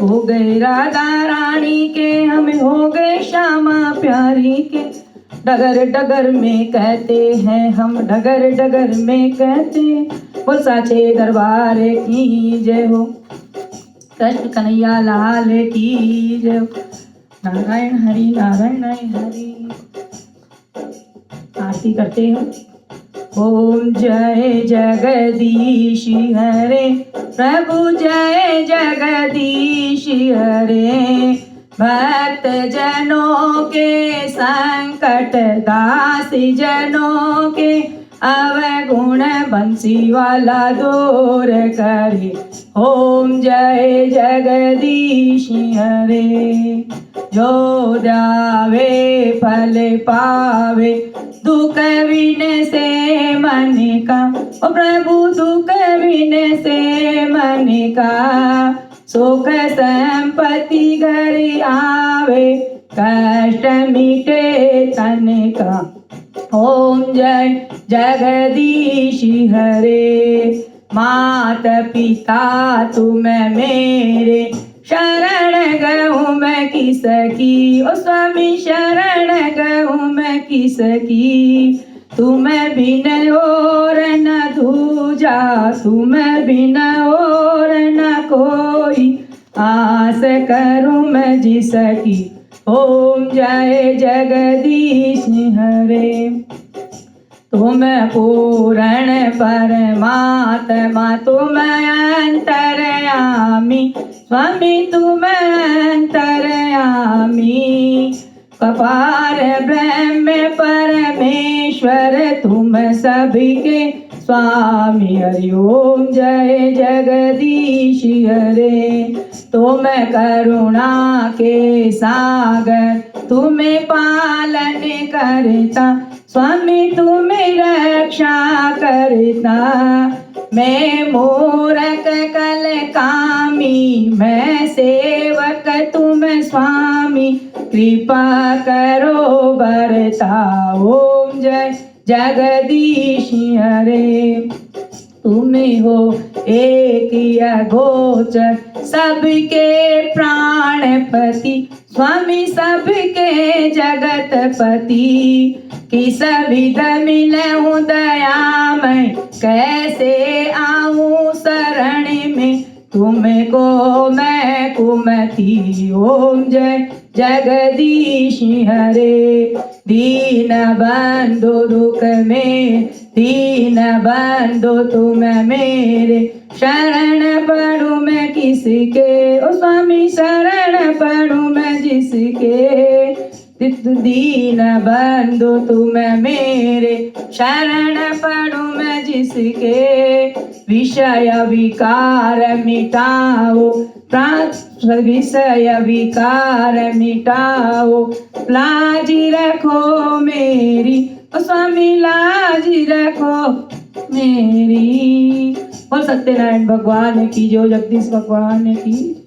हो गए राधा रानी के, हमें हो गए श्यामा प्यारी के। डगर डगर में कहते हैं हम, डगर डगर में कहते हैं, वो साचे दरबार की जय हो। कृष्ण कन्हैया लाल की जय हो। नारायण हरि नारायण हरि। आरती करते हैं। ओम जय जगदीश हरे, प्रभु जय जगदीश हरे। भक्त जनों के संकट दास जनों के, अवगुण बंसी वाला दूर करे। ओम जय जगदीश हरे। जो जावे फल पावे, दुख विन से मन का, ओ प्रभु दुख विन से मन का। सुख संपत्ति घर आवे, कष्ट मिटे तन का। ओम जय जगदीश हरे। मात पिता तुम मेरे, शरण गहूँ मैं किसकी, ओ स्वामी शरण गहूँ मैं किसकी। तुम बिन और न दूजा, तुम बिन और न कोई, आस करूँ मैं जिसकी। ओम जय जगदीश हरे। तुम पूर्ण परमात्मा, तुम अंतर्यामी, स्वामी तुम अंतर्यामी। कपार ब्रह्म परमेश्वर तुम सबके स्वामी। हरि ओम जय जगदीश हरे। तुम करुणा के सागर, तुम्हें पालन करता स्वामी, तुम्हें रक्षा करता। मैं मूरख कल कामी, मैं सेवक तुम स्वामी, कृपा करो बरता। ओम जय जगदीश हरे, तुम्हें हो एक अगोचर, सबके प्राणपति स्वामी, सबके जगतपति। किस विध मिलूं दयामय, कैसे आऊं शरण में, तुमको मैं कुमति। ओम जय जगदीश हरे, दीन बंधु दुख में, दीन बंधु तुम मेरे, शरण पड़ूं मैं किसके, ओ स्वामी शरण पड़ूं मैं जिसके। दीन बंधु तुम मेरे, शरण पड़ूं मैं जिसके। विषय विकार मिटाओ, विषय विकार मिटाओ, लाज रखो मेरी, ओ स्वामी लाज रखो मेरी। और सत्यनारायण भगवान की जो, जगदीश भगवान की।